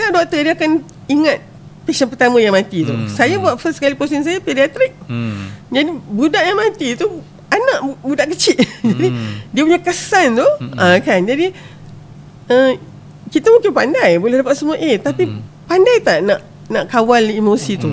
kadang-kadang doktor dia akan ingat patient pertama yang mati tu. Saya buat first kali posting saya pediatrik. Jadi budak yang mati tu anak budak kecil. Jadi dia punya kesan tu kan. Jadi kita mungkin pandai, boleh dapat semua A, tapi pandai tak nak kawal emosi tu.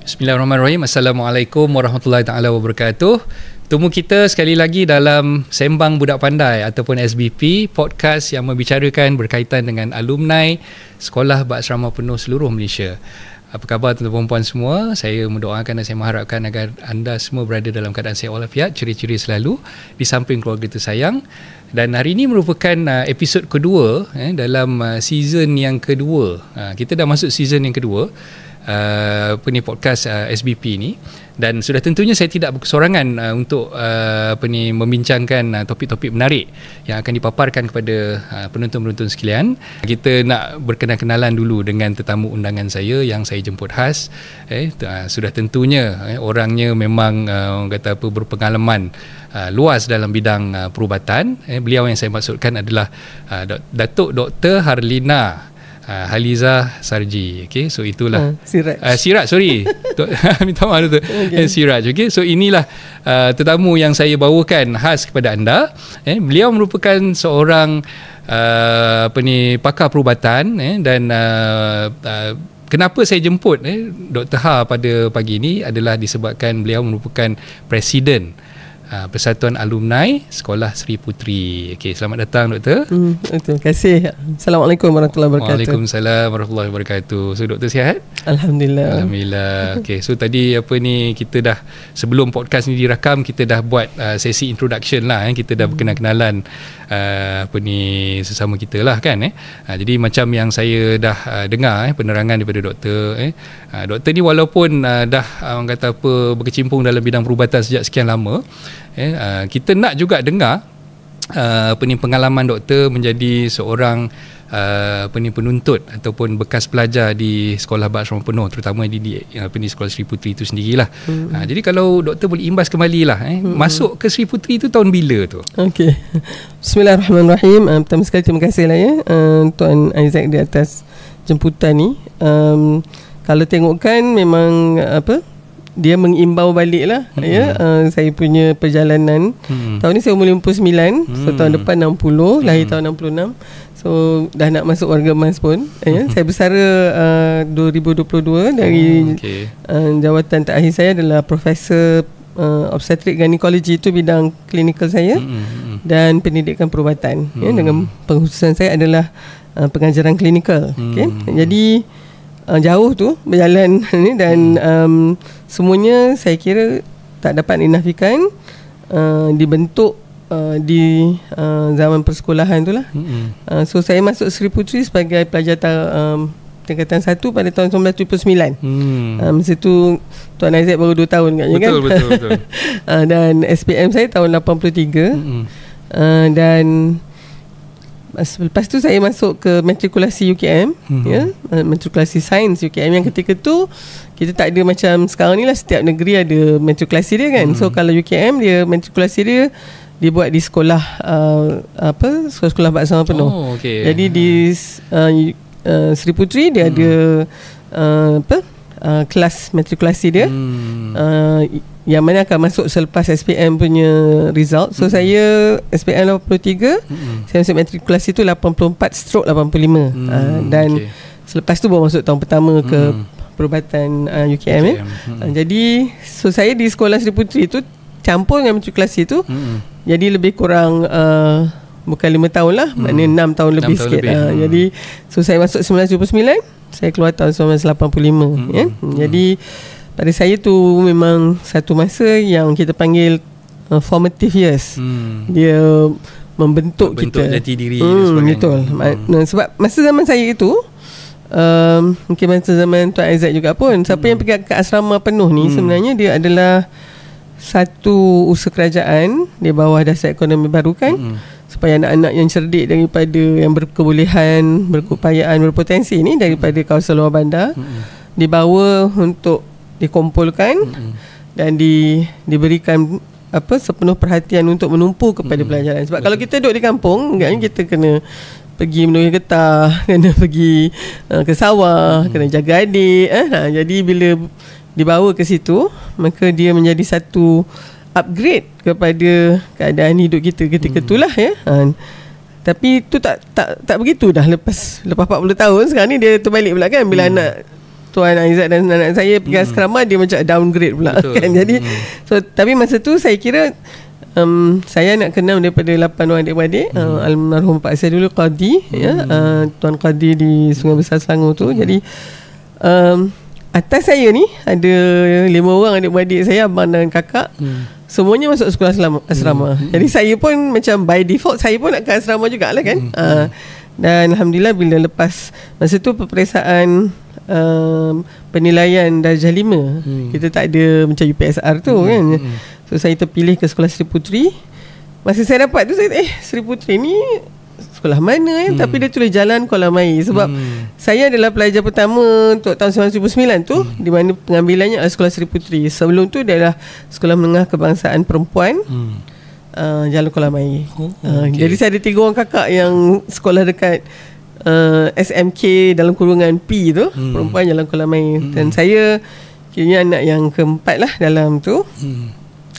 Bismillahirrahmanirrahim. Assalamualaikum warahmatullahi taala wabarakatuh. Temu kita sekali lagi dalam Sembang Budak Pandai ataupun SBP, podcast yang membicarakan berkaitan dengan alumni Sekolah Berasrama Penuh seluruh Malaysia. Apa khabar tuan-tuan dan puan semua? Saya mendoakan dan saya mengharapkan agar anda semua berada dalam keadaan sihat walafiat, ceria-ceria selalu di samping keluarga tersayang. Dan hari ini merupakan episod kedua dalam season yang kedua. Kita dah masuk season yang kedua. Podcast SBP ni, dan sudah tentunya saya tidak berkesorangan untuk membincangkan topik-topik menarik yang akan dipaparkan kepada penonton-penonton sekalian. Kita nak berkenalan dulu dengan tetamu undangan saya yang saya jemput khas. Sudah tentunya orangnya memang berpengalaman luas dalam bidang perubatan. Beliau yang saya maksudkan adalah Datuk Dr. Harlina Haliza Sarji. Okay, so itulah Siraj, sorry. Minta maaf tu. Siraj. Okay, so inilah tetamu yang saya bawakan khas kepada anda. Beliau merupakan seorang pakar perubatan dan kenapa saya jemput Dr. Ha pada pagi ini adalah disebabkan beliau merupakan Presiden Persatuan Alumni Sekolah Sri Puteri. Okey, selamat datang Doktor. Terima kasih. Assalamualaikum warahmatullahi wabarakatuh. Waalaikumsalam warahmatullahi wabarakatuh. So Doktor sihat? Alhamdulillah. Alhamdulillah. Okey, so tadi kita dah, sebelum podcast ni dirakam, kita dah buat sesi introduction lah. Kita dah berkenalan sesama kita lah kan. Jadi macam yang saya dah dengar penerangan daripada Doktor. Doktor ni walaupun dah berkecimpung dalam bidang perubatan sejak sekian lama, kita nak juga dengar pengalaman Doktor menjadi seorang penuntut ataupun bekas pelajar di Sekolah Berasrama Penuh, terutama di Sekolah Sri Puteri itu sendirilah. Jadi kalau Doktor boleh imbas kembali lah, masuk ke Sri Puteri itu tahun bila tu? Okey. Bismillahirrahmanirrahim. Pertama sekali terima kasih lah Tuan Isaac di atas jemputan ni. Kalau tengokkan memang dia mengimbau balik lah saya punya perjalanan. Tahun ni saya umur 59, so tahun depan 60, lahir tahun 66. So dah nak masuk warga emas pun. Saya bersara 2022 dari jawatan terakhir saya adalah Profesor Obstetrik Gynecology, itu bidang klinikal saya, dan pendidikan perubatan. Dengan pengkhususan saya adalah pengajaran klinikal. Jadi jauh tu berjalan ni, dan semuanya saya kira tak dapat dinafikan dibentuk di zaman persekolahan tu lah. So saya masuk Sri Puteri sebagai pelajar tingkatan 1 pada tahun 1979. Masa tu Tuan Isaac baru 2 tahun kan? Betul. Dan SPM saya tahun 83. Dan lepas tu saya masuk ke matrikulasi UKM, matrikulasi sains UKM, yang ketika tu kita tak ada macam sekarang ni lah, setiap negeri ada matrikulasi dia kan. So kalau UKM dia matrikulasi dia dibuat di sekolah sekolah Berasrama Penuh. Jadi di Sri Puteri dia ada kelas matrikulasi dia, yang mana akan masuk selepas SPM punya result. So saya SPM 83, saya masuk matrikulasi tu 84/85. Dan selepas tu baru masuk tahun pertama ke perubatan UKM. Jadi so saya di sekolah Sri Puteri tu campur dengan matrikulasi tu. Jadi lebih kurang bukan 5 tahun lah, maknanya 6 tahun lebih sikit. Jadi so saya masuk 1979, saya keluar tahun 1985. Jadi pada saya tu memang satu masa yang kita panggil formative years. Dia membentuk kita, jati diri dan sebagainya. Betul. Sebab masa zaman saya itu, mungkin masa zaman Tuan Aizat juga pun, siapa yang pergi ke asrama penuh ni sebenarnya dia adalah satu usaha kerajaan di bawah dasar ekonomi baru kan, supaya anak-anak yang cerdik daripada yang berkebolehan, berkeupayaan, berpotensi ni daripada kawasan luar bandar dibawa untuk dikumpulkan dan diberikan sepenuh perhatian untuk menumpu kepada pelajaran. Sebab kalau kita duduk di kampung, agaknya kita kena pergi menulis getah, kena pergi ke sawah, kena jaga adik. Jadi bila dibawa ke situ, maka dia menjadi satu upgrade kepada keadaan hidup kita ketika itulah ya. Tapi tu tak begitu dah lepas 40 tahun. Sekarang ni dia terbalik pula kan, bila anak Tuan Aizat dan anak saya pergi asrama, dia macam downgrade pula. Betul. Kan. Jadi tapi masa tu saya kira saya nak kenal daripada 8 orang adik-beradik. Almarhum Pak saya dulu Qadi ya, Tuan Qadi di Sungai Besar Selangor tu. Jadi atas saya ni ada 5 orang adik-beradik saya, abang dan kakak. Semuanya masuk sekolah asrama. Jadi saya pun macam by default saya pun nak ke asrama jugalah kan. Dan Alhamdulillah bila lepas masa tu peperiksaan penilaian darjah 5, kita tak ada macam UPSR tu kan. So saya terpilih ke sekolah Sri Puteri. Masa saya dapat tu saya Sri Puteri ni sekolah mana tapi dia tulis Jalan Kolam Air. Sebab saya adalah pelajar pertama untuk tahun 1999 tu, di mana pengambilannya adalah sekolah Sri Puteri. Sebelum tu dia adalah Sekolah Menengah Kebangsaan Perempuan Jalan Kolam Air. Jadi saya ada 3 orang kakak yang sekolah dekat SMK dalam kurungan P tu, Perempuan Jalan Kolam Air. Dan saya kiranya anak yang keempat lah dalam tu.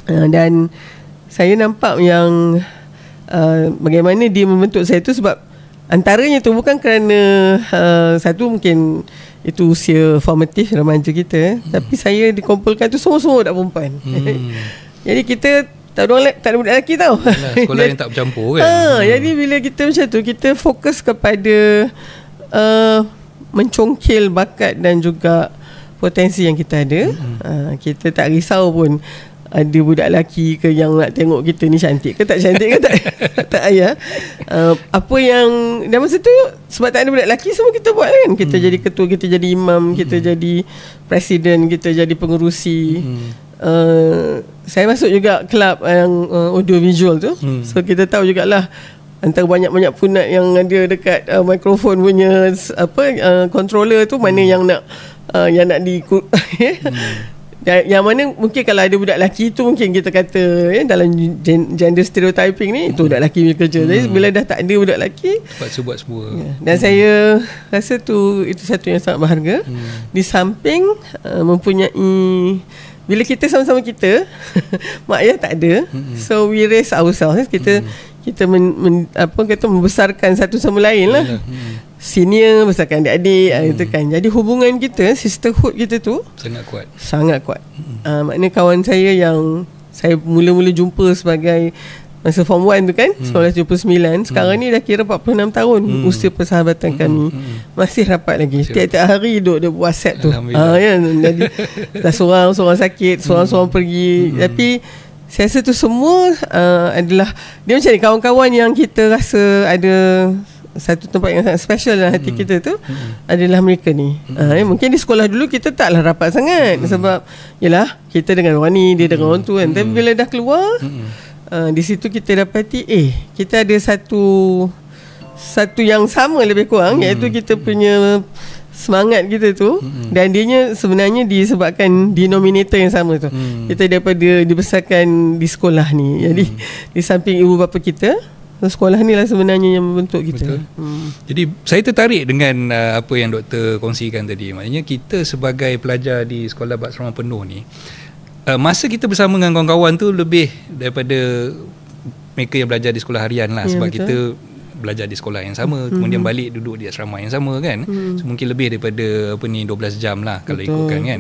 Dan saya nampak yang bagaimana dia membentuk saya tu, sebab antaranya tu bukan kerana satu mungkin itu usia formatif remaja kita, tapi saya dikumpulkan tu semua budak perempuan. Jadi kita tak ada budak lelaki tau. Sekolah yang tak bercampur kan. Jadi bila kita macam tu, kita fokus kepada mencongkil bakat dan juga potensi yang kita ada. Kita tak risau pun ada budak lelaki ke yang nak tengok kita ni cantik ke tak cantik ke tak payah. Apa yang dan masa tu sebab tak ada budak lelaki, semua kita buat kan. Kita jadi ketua, kita jadi imam, kita jadi presiden, kita jadi pengerusi. Saya masuk juga kelab yang audio visual tu. So kita tahu jugalah antara banyak-banyak punat yang ada dekat mikrofon punya controller tu, mana yang nak di yang mana mungkin kalau ada budak lelaki tu mungkin kita kata dalam gender stereotyping ni itu budak lelaki punya kerja. Jadi bila dah tak ada budak lelaki, terpaksa buat semua. Dan saya rasa itu satu yang sangat berharga. Di samping mempunyai, bila kita sama-sama kita mak ayah tak ada, so we raise ourselves. Kita membesarkan satu sama lain lah. Senior besarkan adik-adik gitu kan. Jadi hubungan kita, sisterhood kita tu sangat kuat. Maknanya kawan saya yang saya mula-mula jumpa sebagai masa form 1 tu kan, 1979, sekarang ni dah kira 46 tahun usia persahabatan kami. Masih rapat lagi. Tiap-tiap hari duduk WhatsApp tu. Kan? Jadi dah seorang sakit, seorang pergi. Tapi saya rasa tu semua adalah dia macam ni, kawan-kawan yang kita rasa ada satu tempat yang sangat special dalam hati kita tu adalah mereka ni. Mungkin di sekolah dulu kita taklah rapat sangat sebab yalah kita dengan orang ni, dia dengan orang tu kan. Tapi bila dah keluar di situ kita dapati kita ada satu yang sama lebih kurang, iaitu kita punya semangat kita tu. Dan dianya sebenarnya disebabkan denominator yang sama tu. Kita daripada dibesarkan di sekolah ni. Jadi di samping ibu bapa kita, sekolah ni lah sebenarnya yang membentuk kita. Jadi saya tertarik dengan apa yang doktor kongsikan tadi. Maknanya kita sebagai pelajar di sekolah berasrama penuh ni, masa kita bersama dengan kawan-kawan tu lebih daripada mereka yang belajar di sekolah harian lah. Sebab betul. Kita belajar di sekolah yang sama, kemudian balik duduk di asrama yang sama kan. So, mungkin lebih daripada 12 jam lah kalau ikutkan kan.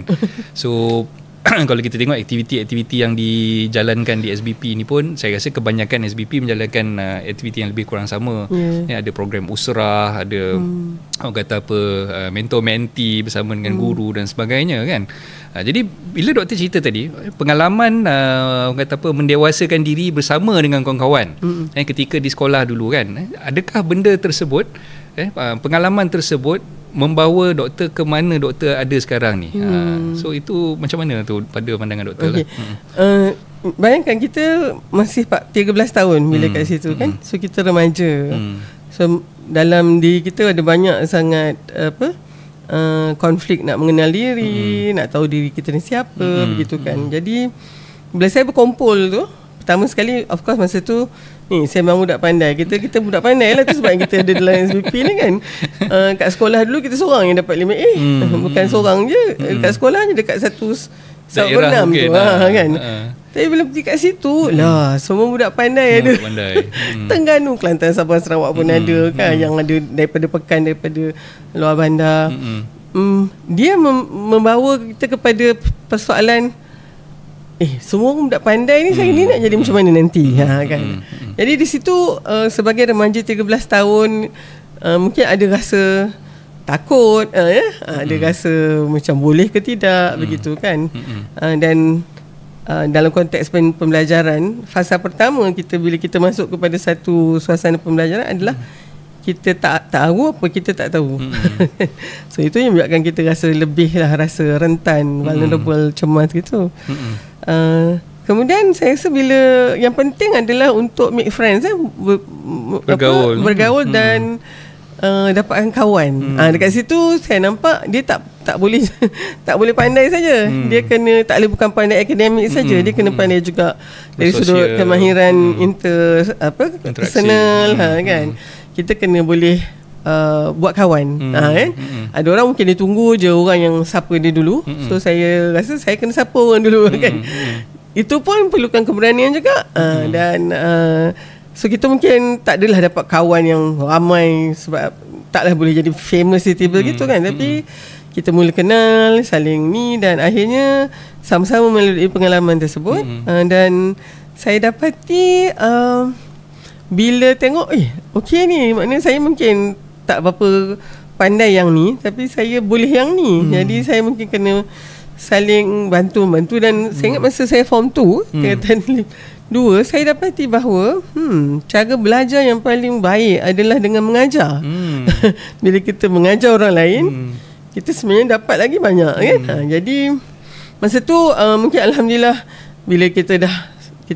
So kalau kita tengok aktiviti-aktiviti yang dijalankan di SBP ni pun, saya rasa kebanyakan SBP menjalankan aktiviti yang lebih kurang sama. Ada program usrah, ada orang kata mentor-mentee bersama dengan guru dan sebagainya kan. Jadi bila doktor cerita tadi pengalaman orang kata mendewasakan diri bersama dengan kawan-kawan ketika di sekolah dulu kan, adakah benda tersebut pengalaman tersebut membawa doktor ke mana doktor ada sekarang ni? So itu macam mana tu pada pandangan doktor lah. Bayangkan kita masih 13 tahun bila kat situ kan. So kita remaja. So dalam diri kita ada banyak sangat konflik nak mengenal diri, nak tahu diri kita ni siapa, begitu kan. Jadi bila saya berkumpul tu, pertama sekali of course masa tu ni Sembang Budak Pandai, kita budak pandai lah tu sebab kita ada dalam SBP ni kan. Kat sekolah dulu kita seorang yang dapat 5A. Bukan seorang je, kat sekolah je dekat satu daerah tu kan. Tapi bila pergi kat situ lah, semua budak pandai ada. Terengganu, Kelantan, Sabah, Sarawak pun ada kan, yang ada daripada Pekan, daripada luar bandar. Dia membawa kita kepada persoalan, semua orang budak pandai ni, saya ni nak jadi macam mana nanti kan. Jadi di situ sebagai remaja 13 tahun, mungkin ada rasa takut, ada rasa macam boleh ke tidak, begitu kan. Dan dalam konteks pembelajaran, fasa pertama kita bila kita masuk kepada satu suasana pembelajaran adalah kita tak tahu apa kita tak tahu. So itu yang menyebabkan kita rasa lebih lah, rasa rentan, vulnerable, cemas gitu. Kemudian saya rasa bila yang penting adalah untuk make friends, bergaul dan dapatkan kawan. Dekat situ saya nampak dia tak boleh tak boleh pandai saja. Dia kena, tak boleh bukan pandai akademik saja, dia kena pandai juga dari sudut kemahiran personal kan. Kita kena boleh buat kawan. Kan? Ada orang mungkin dia tunggu je orang yang sapa dia dulu. So saya rasa saya kena sapa orang dulu kan. Itu pun perlukan keberanian juga. Dan so kita mungkin tak adalah dapat kawan yang ramai sebab taklah boleh jadi famous tiba gitu kan. Tapi kita mula kenal, saling ni, dan akhirnya sama-sama melalui pengalaman tersebut. Dan saya dapati bila tengok okey ni, maknanya saya mungkin tak berapa pandai yang ni, tapi saya boleh yang ni. Jadi saya mungkin kena saling bantu-bantu. Dan saya ingat masa saya form 2 tingkatan 2, saya dapati bahawa cara belajar yang paling baik adalah dengan mengajar. Bila kita mengajar orang lain, kita sebenarnya dapat lagi banyak kan. Jadi masa tu mungkin alhamdulillah, bila kita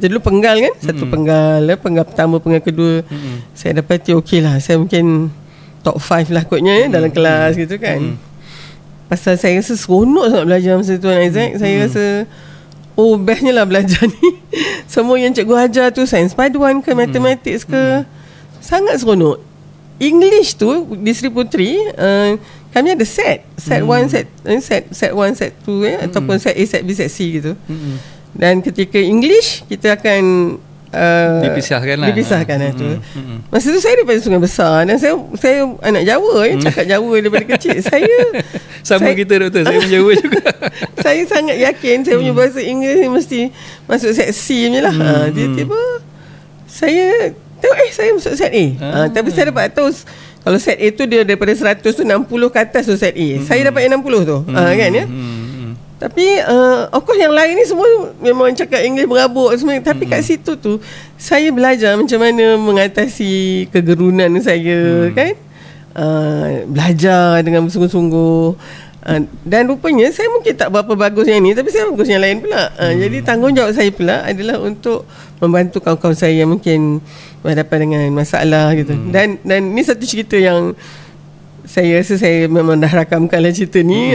dulu penggal kan, satu penggal pertama, penggal kedua, saya dapati okey lah, saya mungkin top 5 lah kotnya dalam kelas gitu kan. Pasal saya rasa seronok sangat belajar masa tu, Isaac. Saya rasa bestnya lah belajar ni. Semua yang cikgu ajar tu, sains paduan ke, matematik ke, sangat seronok. English tu di Sri Puteri, kami ada set 1, set 1, set 2 ataupun set A, set B, set C gitu. Dan ketika English kita akan dipisahkan lah tu. Masa tu saya daripada Sungai Besar, dan saya anak Jawa, cakap Jawa daripada kecil. Saya kita doktor, saya pun Jawa juga. Saya sangat yakin saya punya bahasa Inggeris ni mesti masuk set C je lah. Tiba-tiba saya tengok saya masuk set A. Tapi saya dapat tahu kalau set A tu dia daripada 100 tu 60 ke atas tu set A. Saya dapat 60 tu kan ya. Tapi of course yang lain ni semua memang cakap Inggeris berabuk semua. Tapi kat situ tu saya belajar macam mana mengatasi kegerunan saya kan. Belajar dengan bersungguh-sungguh. Dan rupanya saya mungkin tak berapa bagus yang ni, tapi saya bagus yang lain pula. Jadi tanggungjawab saya pula adalah untuk membantu kawan-kawan saya yang mungkin berhadapan dengan masalah gitu. Dan ni satu cerita yang saya rasa saya memang dah rakamkan lah cerita ni.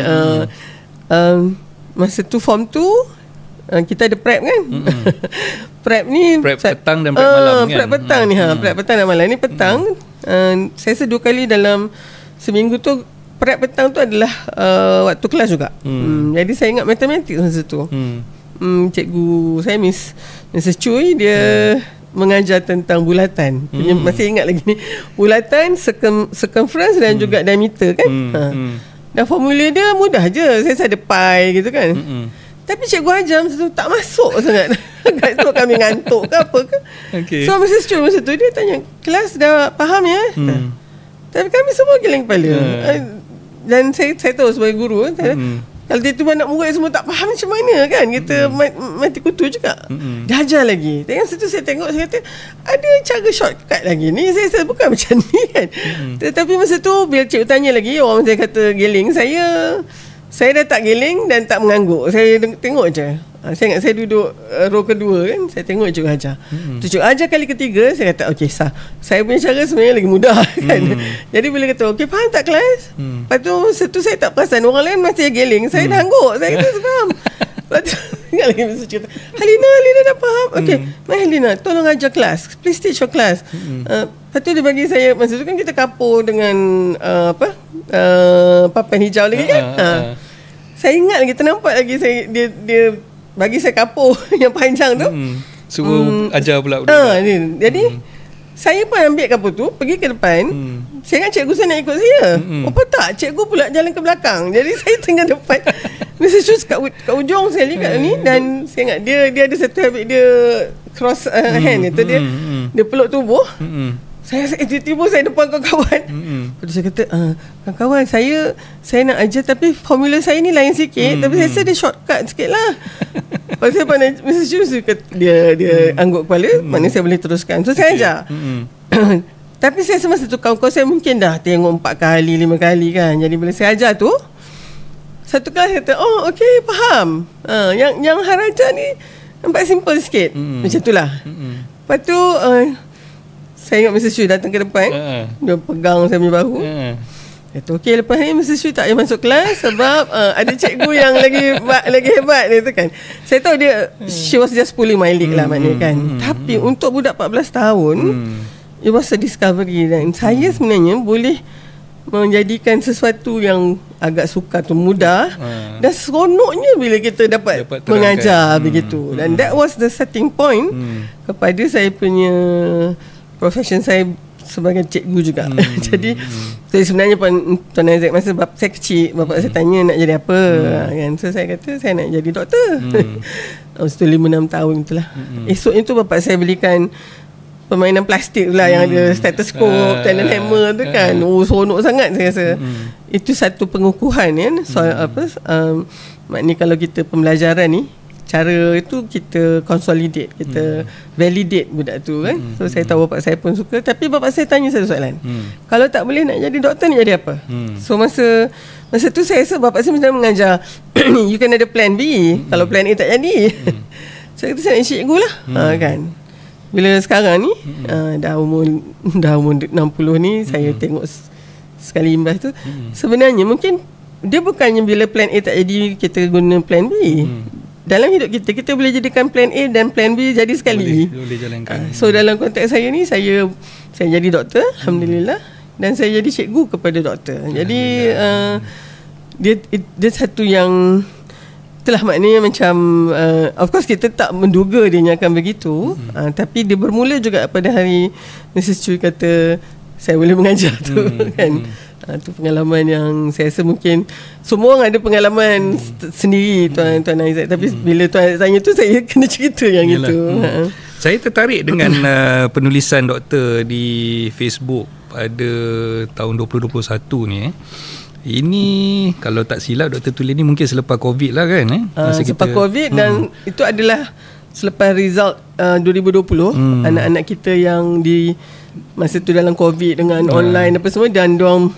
Masa tu form 2 kita ada prep kan. Prep ni prep petang dan prep malam kan. Prep petang ni prep petang dan malam ni petang. Saya rasa 2 kali dalam seminggu tu. Prep petang tu adalah waktu kelas juga. Jadi saya ingat matematik masa tu. Cikgu saya Mrs. Choi, dia mengajar tentang bulatan. Masih ingat lagi ni. Bulatan, circumference dan juga diameter kan. Dan formula dia mudah je. Saya ada pi gitu kan. Tapi cikgu ajar masa tu tak masuk sangat. Kat tu kami ngantuk ke apa ke. So Mrs. Choi masa tu dia tanya, kelas dah faham ya? Tapi kami semua geleng kepala. Dan saya tahu sebagai guru, kalau tiba-tiba nak murid semua tak faham macam mana kan, kita mati kutu juga. Dia ajar lagi. Tengok situ saya tengok, saya kata ada cara shortcut lagi ni. Saya bukan macam ni kan. Tetapi masa tu bila cikgu tanya lagi, orang saya kata geling, saya dah tak geling dan tak mengangguk. Saya tengok je. Saya ingat saya duduk row kedua kan, saya tengok cikgu ajar. Cikgu ajar kali ketiga, saya kata okey sah. Saya punya cara sebenarnya lagi mudah kan. Jadi bila kata okey faham tak kelas? Lepas tu satu saya tak perasan, orang lain masih geling, saya dah angguk. Saya kata faham. Lepas tu ingat lagi masa cerita, Halina dah faham. Okey, mai Halina, tolong ajar kelas. Please teach your class. Lepas tu dia bagi saya, masa tu kan kita kapur dengan papan hijau lagi kan. Saya ingat lagi, ternampak lagi dia bagi saya kapur yang panjang tu. Suruh ajar pula. Jadi saya pun ambil kapur tu, pergi ke depan. Saya ingat cikgu saya nak ikut saya. Apa tak, cikgu pula jalan ke belakang. Jadi saya tengah depan. Masa shoes kat ujung saya lihat ni. Dan saya ingat dia ada satu habit, dia cross hand itu, dia peluk tubuh. Saya tiba-tiba saya depan kawan-kawan. Lepas tu saya kata, kawan-kawan, saya nak ajar tapi formula saya ni lain sikit. Tapi saya rasa dia shortcut sikit lah. Lepas saya pandai Mr. Shoes, dia angguk kepala, mana saya boleh teruskan. So saya ajar. Tapi saya semasa tu kawan-kawan saya mungkin dah tengok 4 kali 5 kali kan. Jadi bila saya ajar tu, satu kelas kata, oh okey faham. Yang Haraja ni nampak simple sikit. Macam tu lah. Lepas tu saya ingat Mr. Shu datang ke depan. Dia pegang saya punya bahu. Kata okey, lepas ni Mr. Shu tak payah masuk kelas sebab ada cikgu yang lagi hebat dia tu kan. Saya tahu dia she was just pulling my leg lah maknanya kan. Tapi untuk budak 14 tahun, it was a discovery. Dan saya sebenarnya boleh menjadikan sesuatu yang agak sukar tu mudah. Dan seronoknya bila kita dapat mengajar begitu. Dan that was the starting point kepada saya punya profession saya sebagai cikgu juga. Jadi saya sebenarnya pun Tuan Isaac, masa saya kecil, bapa saya tanya nak jadi apa kan. So saya kata saya nak jadi doktor. Masa tu 5-6 tahun itulah. Esoknya tu bapa saya belikan permainan plastik lah yang ada stetoskop, talent hammer tu kan. Seronok sangat saya rasa. Itu satu pengukuhan kan. Maknanya kalau kita pembelajaran ni, cara itu kita consolidate, kita validate budak tu kan. So saya tahu bapak saya pun suka. Tapi bapak saya tanya satu soalan, kalau tak boleh nak jadi doktor ni jadi apa? So masa tu saya rasa bapak saya sebenarnya mengajar you can ada plan B kalau plan A tak jadi. Saya kata saya nak cikgu lah. Kan. Bila sekarang ni dah umur 60 ni, saya tengok sekali imbas tu, sebenarnya mungkin dia bukannya bila plan A tak jadi kita guna plan B. Dalam hidup kita boleh jadikan plan A dan plan B jadi sekali. Boleh jalankan. So dalam konteks saya ni, saya jadi doktor, alhamdulillah, dan saya jadi cikgu kepada doktor. Jadi dia satu yang itulah maknanya macam of course kita tak menduga dia akan begitu. Tapi dia bermula juga pada hari Mrs. Chui kata saya boleh mengajar tu kan. Itu pengalaman yang saya rasa mungkin semua orang ada pengalaman sendiri Tuan Isaac. Tapi bila Tuan Isaac tanya tu, saya kena cerita yang itu. Saya tertarik dengan penulisan doktor di Facebook pada tahun 2021 ni. Ini kalau tak silap doktor tulis ni mungkin selepas COVID lah kan. Selepas COVID dan itu adalah selepas result 2020. Anak-anak kita yang di masa tu dalam COVID dengan online apa semua, dan diorang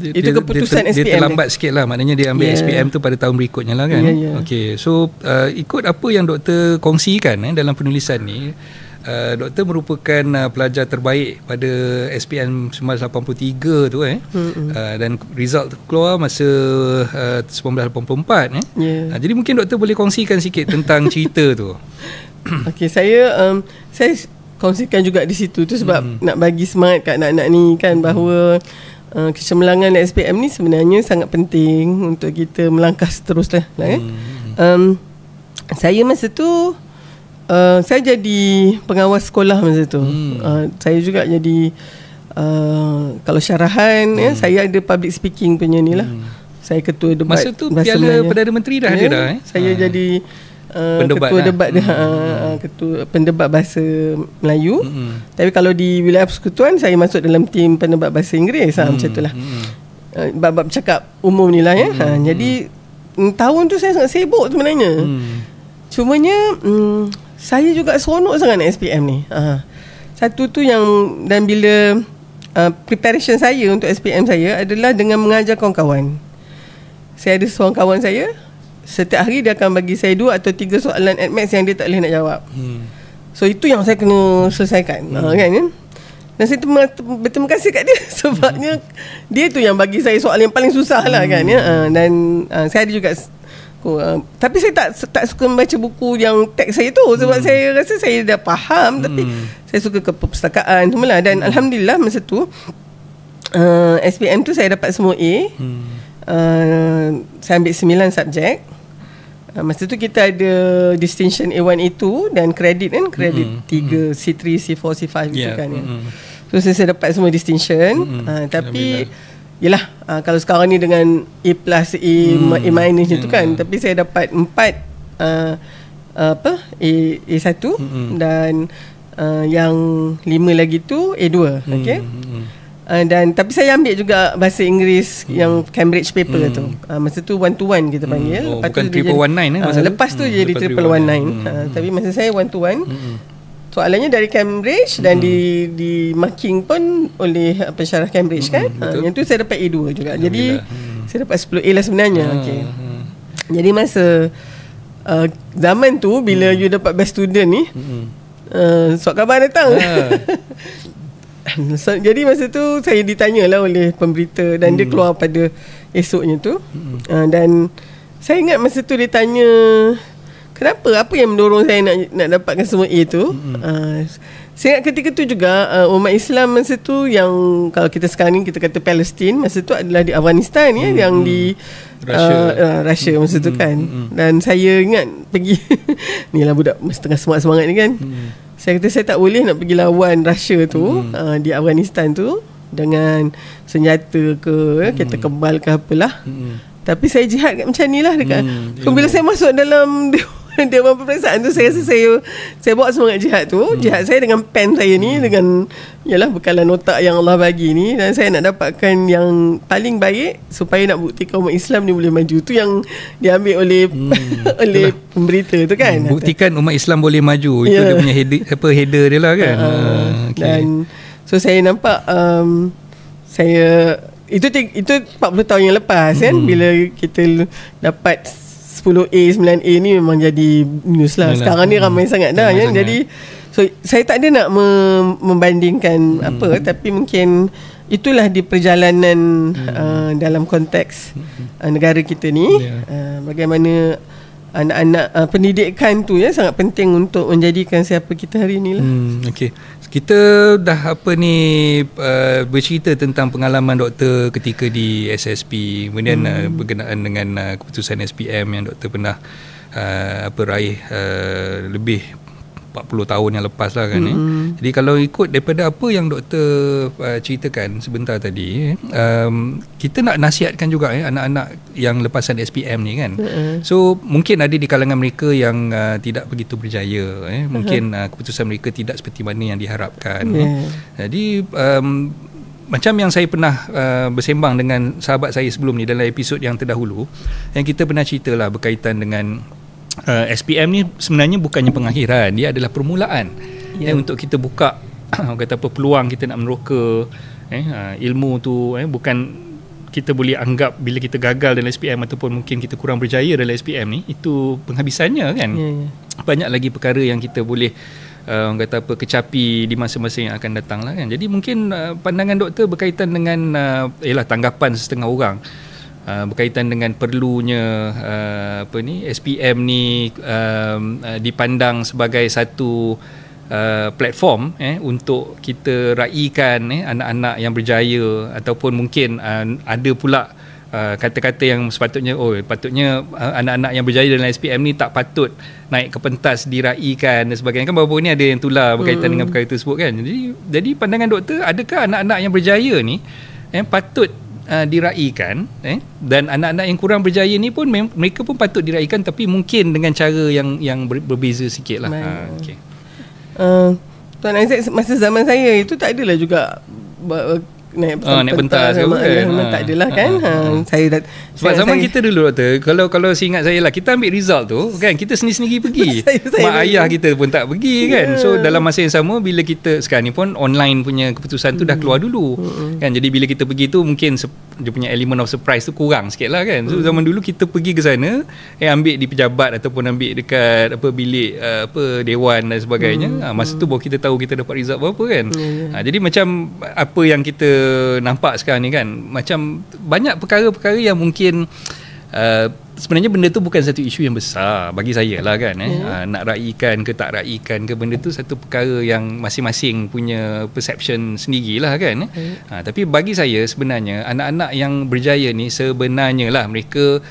itu keputusan SPM dia terlambat sikit lah. Maknanya dia ambil SPM tu pada tahun berikutnya lah kan. Okay, so ikut apa yang doktor kongsikan dalam penulisan ni, doktor merupakan pelajar terbaik pada SPM 1983 tu dan result keluar masa 1984 jadi mungkin doktor boleh kongsikan sikit tentang cerita tu. Okay, saya kongsikan juga di situ tu sebab nak bagi semangat kat anak-anak ni kan, bahawa kecemerlangan SPM ni sebenarnya sangat penting untuk kita melangkah seterusnya lah. Saya masa tu saya jadi pengawas sekolah masa tu. Saya juga jadi kalau syarahan saya ada public speaking punya ni lah. Saya ketua debat. Masa tu Piala Perdana Menteri dah ada dah saya jadi pendebat ketua debat ketua pendebat bahasa Melayu. Tapi kalau di wilayah persekutuan, saya masuk dalam tim pendebat bahasa Inggeris. Macam itulah. Bab-bab cakap umum ni lah jadi tahun tu saya sangat sibuk sebenarnya. Cumanya saya juga seronok sangat nak SPM ni. Satu tu yang, dan bila preparation saya untuk SPM saya adalah dengan mengajar kawan-kawan. Saya ada seorang kawan saya, setiap hari dia akan bagi saya 2 atau 3 soalan admax yang dia tak boleh nak jawab. So itu yang saya kena selesaikan. Kan? Dan saya berterima kasih kat dia sebabnya dia tu yang bagi saya soalan yang paling susah lah kan. Dan saya ada juga tapi saya tak suka membaca buku yang teks saya tu sebab saya rasa saya dah faham, tapi saya suka ke perpustakaan semula. Dan alhamdulillah masa tu SPM tu saya dapat semua A. Saya ambil 9 subjek. Masa tu kita ada distinction A1, A2 dan kredit kan, kredit 3, C3, C4, C5 gitu kan. So saya dapat semua distinction. Tapi yelah, kalau sekarang ni dengan A+, A minus tu kan, tapi saya dapat 4 A1 dan yang 5 lagi tu A2. Okay. Dan tapi saya ambil juga bahasa Inggeris yang Cambridge paper tu. Masa tu 1-to-1 kita panggil. Bukan 319 lepas tu jadi 319. Tapi masa saya 1-to-1. Soalannya dari Cambridge dan di marking pun oleh pensyarah Cambridge kan. Yang tu saya dapat A2 juga. Jadi saya dapat 10A lah sebenarnya. Jadi masa zaman tu bila you dapat best student ni, surat khabar datang. So, jadi masa tu saya ditanyalah oleh pemberita dan dia keluar pada esoknya tu. Dan saya ingat masa tu dia tanya kenapa, apa yang mendorong saya nak dapatkan semua A tu. Saya ingat ketika tu juga umat Islam masa tu yang kalau kita sekarang ni kita kata Palestin, masa tu adalah di Afghanistan yang di Russia masa tu kan. Dan saya ingat pergi ni lah budak tengah semangat ni kan. Saya kata saya tak boleh nak pergi lawan Russia tu di Afghanistan tu dengan senjata ke kereta kebal ke apalah. Tapi saya jihad macam ni lah dekat. Bila saya masuk dalam Dewan Peperiksaan tu, saya rasa saya bawa semangat jihad tu. Jihad saya dengan pen saya ni, dengan yalah bekalan otak yang Allah bagi ni, dan saya nak dapatkan yang paling baik supaya nak buktikan umat Islam ni boleh maju. Tu yang diambil oleh oleh pemberita tu kan. Buktikan umat Islam boleh maju. Itu dia punya header dia lah kan. Dan so saya nampak saya itu 40 tahun yang lepas kan, bila kita dapat 10A, 9A ni memang jadi news lah. Sekarang ni ramai sangat dah kan. Jadi so saya tak ada nak membandingkan apa, tapi mungkin itulah di perjalanan dalam konteks negara kita ni, bagaimana anak-anak pendidikan tu sangat penting untuk menjadikan siapa kita hari ni lah. Okey. Kita dah bercerita tentang pengalaman doktor ketika di SSP, kemudian berkenaan dengan keputusan SPM yang doktor pernah raih lebih 40 tahun yang lepas lah kan. Jadi kalau ikut daripada apa yang doktor ceritakan sebentar tadi, kita nak nasihatkan juga anak-anak yang lepasan SPM ni kan. So mungkin ada di kalangan mereka yang tidak begitu berjaya, mungkin keputusan mereka tidak seperti mana yang diharapkan. Jadi macam yang saya pernah bersembang dengan sahabat saya sebelum ni dalam episod yang terdahulu, yang kita pernah ceritalah berkaitan dengan SPM ni sebenarnya bukannya pengakhiran, dia adalah permulaan untuk kita buka kata apa peluang kita nak meneroka ilmu tu. Bukan kita boleh anggap bila kita gagal dalam SPM ataupun mungkin kita kurang berjaya dalam SPM ni itu penghabisannya kan. Banyak lagi perkara yang kita boleh kata apa kecapi di masa-masa yang akan datang lah kan. Jadi mungkin pandangan doktor berkaitan dengan tanggapan setengah orang berkaitan dengan perlunya SPM ni dipandang sebagai satu platform untuk kita raikan anak-anak yang berjaya, ataupun mungkin ada pula kata-kata yang sepatutnya patutnya anak-anak yang berjaya dalam SPM ni tak patut naik ke pentas diraikan dan sebagainya kan. Baru-baru ni ada yang tular berkaitan dengan perkara tersebut kan. Jadi pandangan doktor, adakah anak-anak yang berjaya ni patut diraikan dan anak-anak yang kurang berjaya ni pun mereka pun patut diraikan, tapi mungkin dengan cara yang berbeza sikit lah. Tuan Isaac, masa zaman saya itu tak adalah juga naik pentas ke memang tak adalah kan. Saya sebab zaman kita dulu doktor, kalau saya ingat saya lah, kita ambil result tu kan, kita sendiri-sendiri pergi. Mak ayah kita pun tak pergi kan. So dalam masa yang sama, bila kita sekarang ni pun online punya keputusan tu dah keluar dulu kan. Jadi bila kita pergi tu mungkin dia punya element of surprise tu kurang sikit lah kan. So zaman dulu kita pergi ke sana, ambil di pejabat ataupun ambil dekat bilik dewan dan sebagainya. Masa tu baru kita tahu kita dapat result berapa kan. Jadi macam apa yang kita nampak sekarang ni kan, macam banyak perkara-perkara yang mungkin sebenarnya benda tu bukan satu isu yang besar bagi saya lah kan. Nak raikan ke tak raikan ke, benda tu satu perkara yang masing-masing punya perception sendirilah kan. Tapi bagi saya sebenarnya anak-anak yang berjaya ni sebenarnya lah mereka,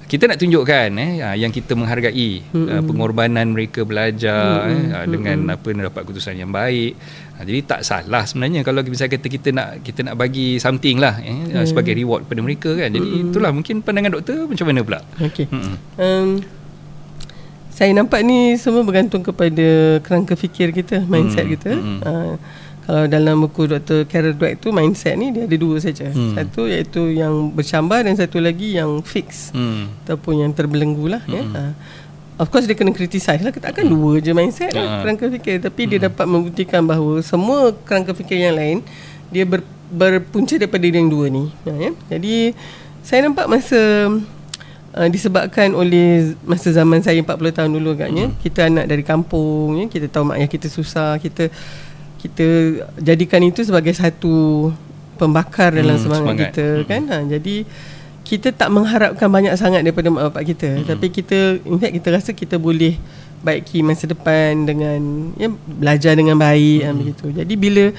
kita nak tunjukkan yang kita menghargai pengorbanan mereka belajar dengan dapat keputusan yang baik. Jadi tak salah sebenarnya kalau misalnya kita nak bagi something lah sebagai reward kepada mereka kan. Jadi itulah mungkin pandangan doktor macam mana pula? Okey. Saya nampak ni semua bergantung kepada kerangka fikir kita, mindset kita. Kalau dalam buku Dr. Carol Dweck tu, mindset ni dia ada dua saja. Satu iaitu yang bercambar dan satu lagi yang fix ataupun yang terbelenggu lah. Of course dia kena criticize lah. Takkan dua je mindset kerangka fikir. Tapi dia dapat membuktikan bahawa semua kerangka fikir yang lain dia berpunca daripada yang dua ni. Jadi saya nampak disebabkan oleh masa zaman saya 40 tahun dulu agaknya, kita anak dari kampung, kita tahu mak ayah kita susah, kita jadikan itu sebagai satu pembakar dalam semangat kita kan. Jadi kita tak mengharapkan banyak sangat daripada mak bapak kita, tapi kita rasa kita boleh baiki masa depan dengan belajar dengan baik begitu. Jadi bila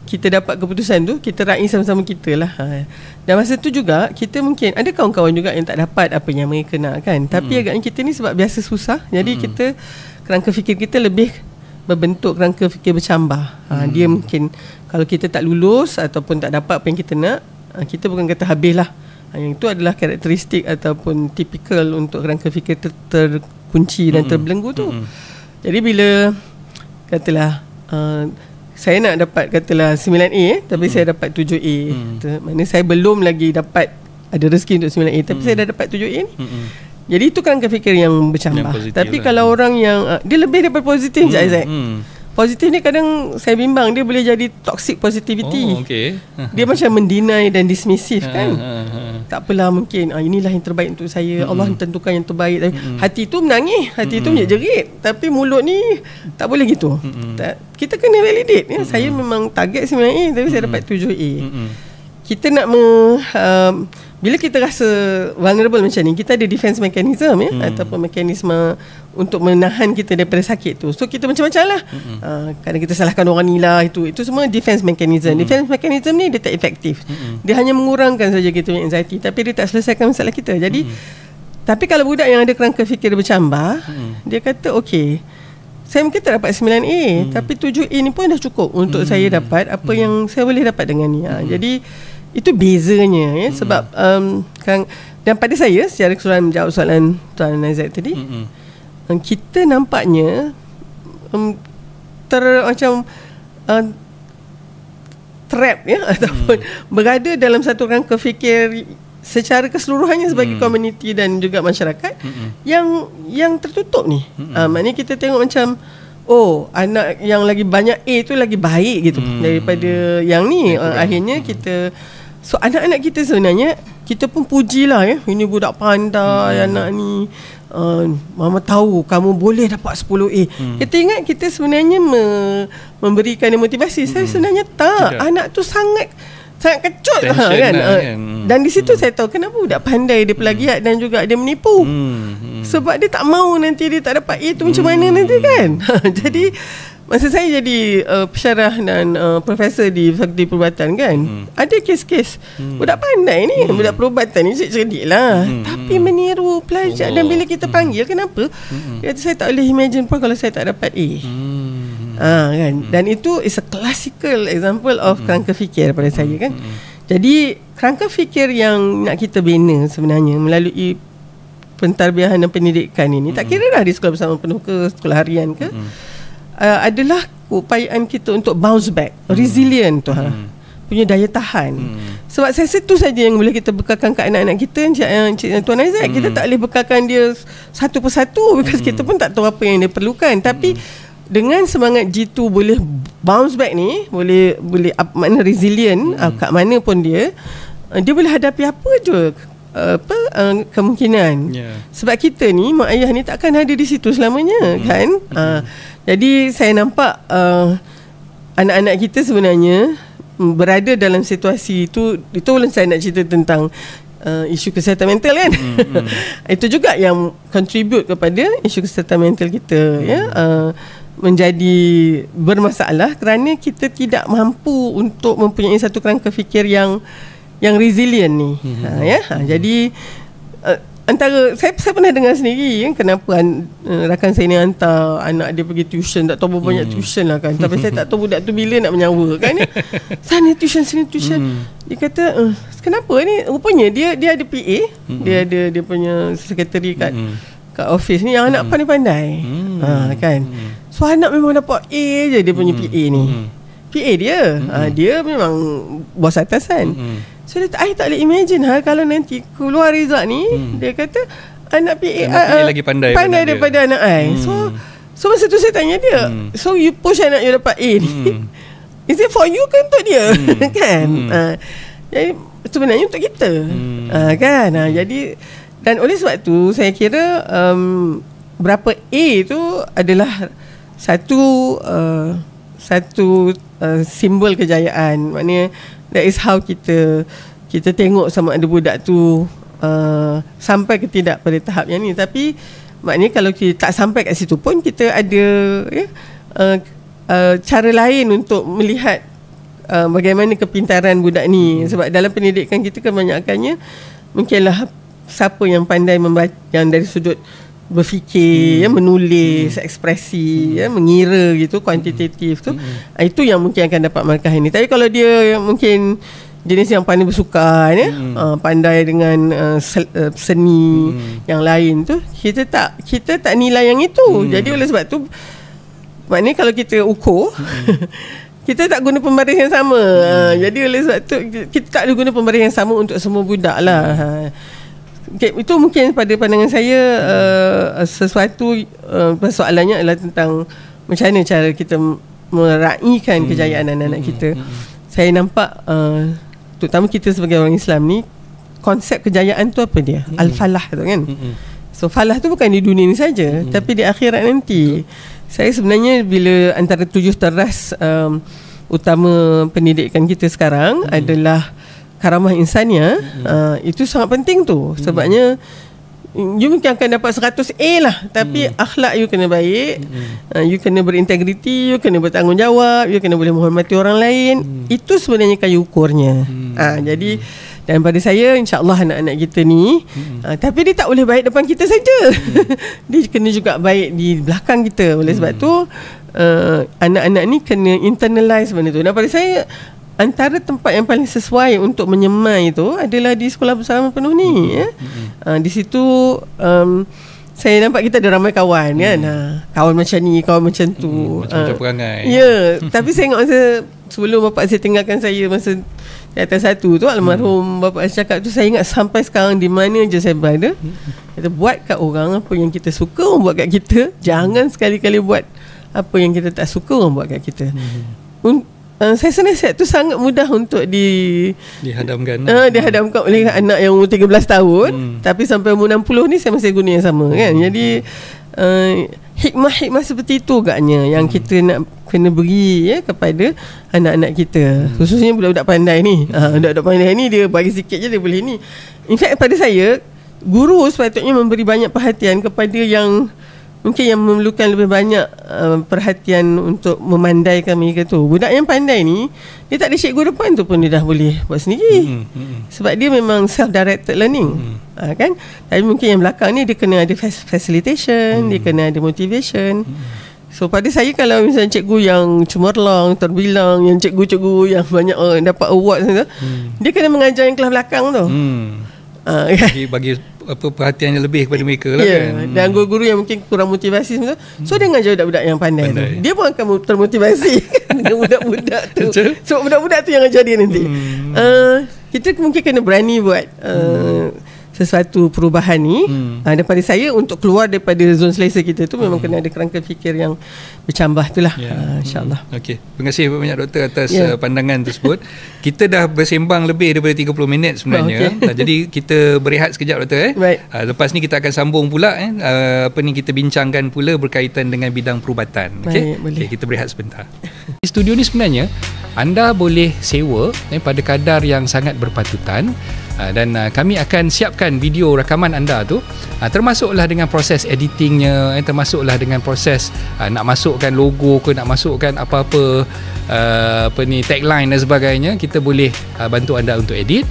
kita dapat keputusan tu, kita raih sama-sama kita lah. Dan masa tu juga kita mungkin ada kawan-kawan juga yang tak dapat apa yang mereka nak kan. Tapi agaknya kita ni sebab biasa susah, jadi kita kerangka fikir kita lebih berbentuk kerangka fikir bercambar. Dia mungkin kalau kita tak lulus ataupun tak dapat apa yang kita nak, kita bukan kata habis lah. Yang itu adalah karakteristik ataupun typical untuk kerangka fikir terkunci dan terbelenggu tu. Jadi bila katalah saya nak dapat katalah 9A tapi saya dapat 7A, maknanya saya belum lagi dapat ada rezeki untuk 9A tapi saya dah dapat 7A ni. Jadi itu kerangka fikir yang bercambar. Tapi lah, kalau orang yang dia lebih daripada positif je Isaac. Positif ni kadang saya bimbang dia boleh jadi toxic positivity. Dia macam mendeny dan dismissive kan. Tak apalah, mungkin inilah yang terbaik untuk saya. Allah tentukan yang terbaik. Tapi hati tu menangis, hati tu jerit, tapi mulut ni tak boleh gitu. Kita kena validate saya memang target 9A tapi saya dapat 7A. Kita nak bila kita rasa vulnerable macam ni, kita ada defense mechanism ataupun mekanisme untuk menahan kita daripada sakit tu. So kita macam-macam lah. Kadang kita salahkan orang ni lah, itu semua defense mechanism. Defense mechanism ni dia tak efektif. Dia hanya mengurangkan saja kita punya anxiety, tapi dia tak selesaikan masalah kita. Jadi tapi kalau budak yang ada kerangka fikir bercambar, dia kata okey, saya mungkin tak dapat 9A, tapi 7A ni pun dah cukup untuk saya dapat apa yang saya boleh dapat dengan ni. Jadi itu bezanya sebab dan pada saya secara keseluruhan menjawab soalan Tuan Aizat tadi, kita nampaknya macam trap ataupun berada dalam satu kerangka fikir secara keseluruhannya sebagai komuniti dan juga masyarakat yang tertutup ni. Maknanya kita tengok macam anak yang lagi banyak A tu lagi baik gitu daripada yang ni. Akhirnya kita anak-anak kita sebenarnya kita pun pujilah ini budak pandai, anak ni mama tahu kamu boleh dapat 10A. Kita ingat kita sebenarnya memberikan motivasi. Saya sebenarnya tak. Anak tu sangat kecut lah kan. Dan di situ saya tahu kenapa budak pandai dia pelagiat dan juga dia menipu. Sebab dia tak mahu nanti dia tak dapat A tu macam mana nanti kan. Jadi masa saya jadi pensyarah dan profesor di Fakulti Perubatan kan, ada kes-kes budak pandai ni, budak perubatan ni cerdik lah, tapi meniru pelajar. Dan bila kita panggil kenapa, dia kata saya tak boleh imagine pun kalau saya tak dapat A. Kan? Dan itu is a classical example of kerangka fikir pada saya kan. Jadi kerangka fikir yang nak kita bina sebenarnya melalui pentarbiahan dan pendidikan ini, tak kira dah di sekolah bersama penuh ke sekolah harian ke, adalah upayaan kita untuk bounce back, resilient tu punya daya tahan. Sebab saya rasa itu saja yang boleh kita bekalkan kat anak-anak kita, Encik Tuan Aizat. Kita tak boleh bekalkan dia satu persatu, because kita pun tak tahu apa yang dia perlukan. Tapi dengan semangat G2 boleh bounce back ni, boleh makna resilient, kat mana pun dia boleh hadapi apa je kemungkinan. Sebab kita ni, mak ayah ni takkan ada di situ selamanya, kan? Jadi saya nampak anak-anak kita sebenarnya berada dalam situasi itu saya nak cerita tentang isu kesihatan mental, kan? Itu juga yang contribute kepada isu kesihatan mental kita, menjadi bermasalah kerana kita tidak mampu untuk mempunyai satu kerangka fikir yang resilient ni. Jadi antara saya pernah dengar sendiri, kenapa rakan saya ni hantar anak dia pergi tuition, tak tahu berapa banyak tuition lah, kan. Tapi saya tak tahu budak tu bila nak menyawa, kan. Sana tuition, sini tuition. Dia kata, kenapa ni? Rupanya dia ada PA, dia punya sekretari kat office ni yang anak pandai-pandai. Kan. So anak memang dapat A je dia punya PA ni. PA dia, dia memang bos atasan. So dia I tak boleh imagine kalau nanti keluar result ni, dia kata anak PA lagi pandai daripada anak I. So masa tu saya tanya dia, so you push anak you dapat A ni, is it for you ke untuk dia? Kan? Jadi sebenarnya untuk kita, kan? Jadi, dan oleh sebab tu saya kira berapa A tu adalah satu simbol kejayaan. Maknanya that is how kita tengok sama ada budak tu sampai ke tidak pada tahap yang ni. Tapi maknanya kalau kita tak sampai kat situ pun, kita ada cara lain untuk melihat bagaimana kepintaran budak ni. Sebab dalam pendidikan kita kebanyakannya mungkinlah siapa yang pandai membaca, yang dari sudut berfikir, menulis, ekspresi, mengira gitu, kuantitatif tu, itu yang mungkin akan dapat markah ini. Tapi kalau dia mungkin jenis yang pandai bersukan, pandai dengan seni yang lain tu, kita tak nilai yang itu. Jadi oleh sebab tu, maknanya kalau kita ukur kita tak guna pembaris yang sama. Jadi oleh sebab tu kita tak boleh guna pembaris yang sama untuk semua budak lah. Itu mungkin pada pandangan saya sesuatu persoalannya adalah tentang macam mana cara kita meraihkan kejayaan anak-anak kita. Saya nampak terutama kita sebagai orang Islam ni, konsep kejayaan tu apa dia? Al-falah tu, kan. So falah tu bukan di dunia ni saja, tapi di akhirat nanti. Saya sebenarnya bila antara 7 teras utama pendidikan kita sekarang adalah karamah insania, itu sangat penting tu. Sebabnya you mungkin akan dapat 100 A lah, tapi akhlak you kena baik, you kena berintegriti, you kena bertanggungjawab, you kena boleh menghormati orang lain. Itu sebenarnya kayu ukurnya. Jadi dan pada saya, insyaAllah anak-anak kita ni, tapi dia tak boleh baik depan kita saja. Dia kena juga baik di belakang kita. Oleh sebab tu anak-anak ni kena internalize benda tu. Dan pada saya, antara tempat yang paling sesuai untuk menyemai itu adalah di sekolah bersama penuh ni. Di situ saya nampak kita ada ramai kawan, kan. Kawan macam ni, kawan macam tu, macam-macam perangai. Ya, tapi saya ingat masa sebelum bapak saya tinggalkan saya masa di atas satu tu, almarhum bapak saya cakap tu, saya ingat sampai sekarang di mana je saya berada, kita buat kat orang apa yang kita suka, orang buat kat kita. Jangan sekali-kali buat apa yang kita tak suka, orang buat kat kita. Saya rasa nasihat tu sangat mudah untuk dihadamkan oleh anak yang umur 13 tahun, tapi sampai umur 60 ni saya masih guna yang sama, kan. Jadi hikmah-hikmah seperti itu agaknya yang kita nak kena beri kepada anak-anak kita, khususnya budak-budak pandai ni. Budak-budak pandai ni dia bagi sikit je dia boleh ni. In fact pada saya, guru sepatutnya memberi banyak perhatian kepada yang mungkin yang memerlukan lebih banyak perhatian untuk memandaikan mereka tu. Budak yang pandai ni, dia tak ada cikgu depan tu pun dia dah boleh buat sendiri. Sebab dia memang self-directed learning, kan. Tapi mungkin yang belakang ni dia kena ada facilitation, dia kena ada motivation. So pada saya, kalau misalnya cikgu yang cemerlang, terbilang, yang cikgu-cikgu yang banyak dapat award, dia kena mengajar yang kelas belakang tu. Bagi perhatian yang lebih kepada mereka lah kan. Dan guru-guru yang mungkin kurang motivasi sebenarnya, so dia ngajar budak-budak yang pandai. Tu, dia pun akan termotivasi dengan budak-budak tu. So budak-budak tu yang ngajar dia nanti. Kita mungkin kena berani buat sesuatu perubahan ni daripada saya untuk keluar daripada zon selesa kita tu memang kena ada kerangka fikir yang bercambah tu lah. InsyaAllah. Okey, terima kasih banyak doktor atas pandangan tersebut. Kita dah bersembang lebih daripada 30 minit sebenarnya. Jadi kita berehat sekejap doktor. Lepas ni kita akan sambung pula kita bincangkan pula berkaitan dengan bidang perubatan. Okey, kita berehat sebentar. Di studio ni sebenarnya anda boleh sewa pada kadar yang sangat berpatutan. Dan kami akan siapkan video rakaman anda tu, termasuklah dengan proses editingnya, termasuklah dengan proses nak masukkan logo ke, nak masukkan apa-apa tagline dan sebagainya. Kita boleh bantu anda untuk edit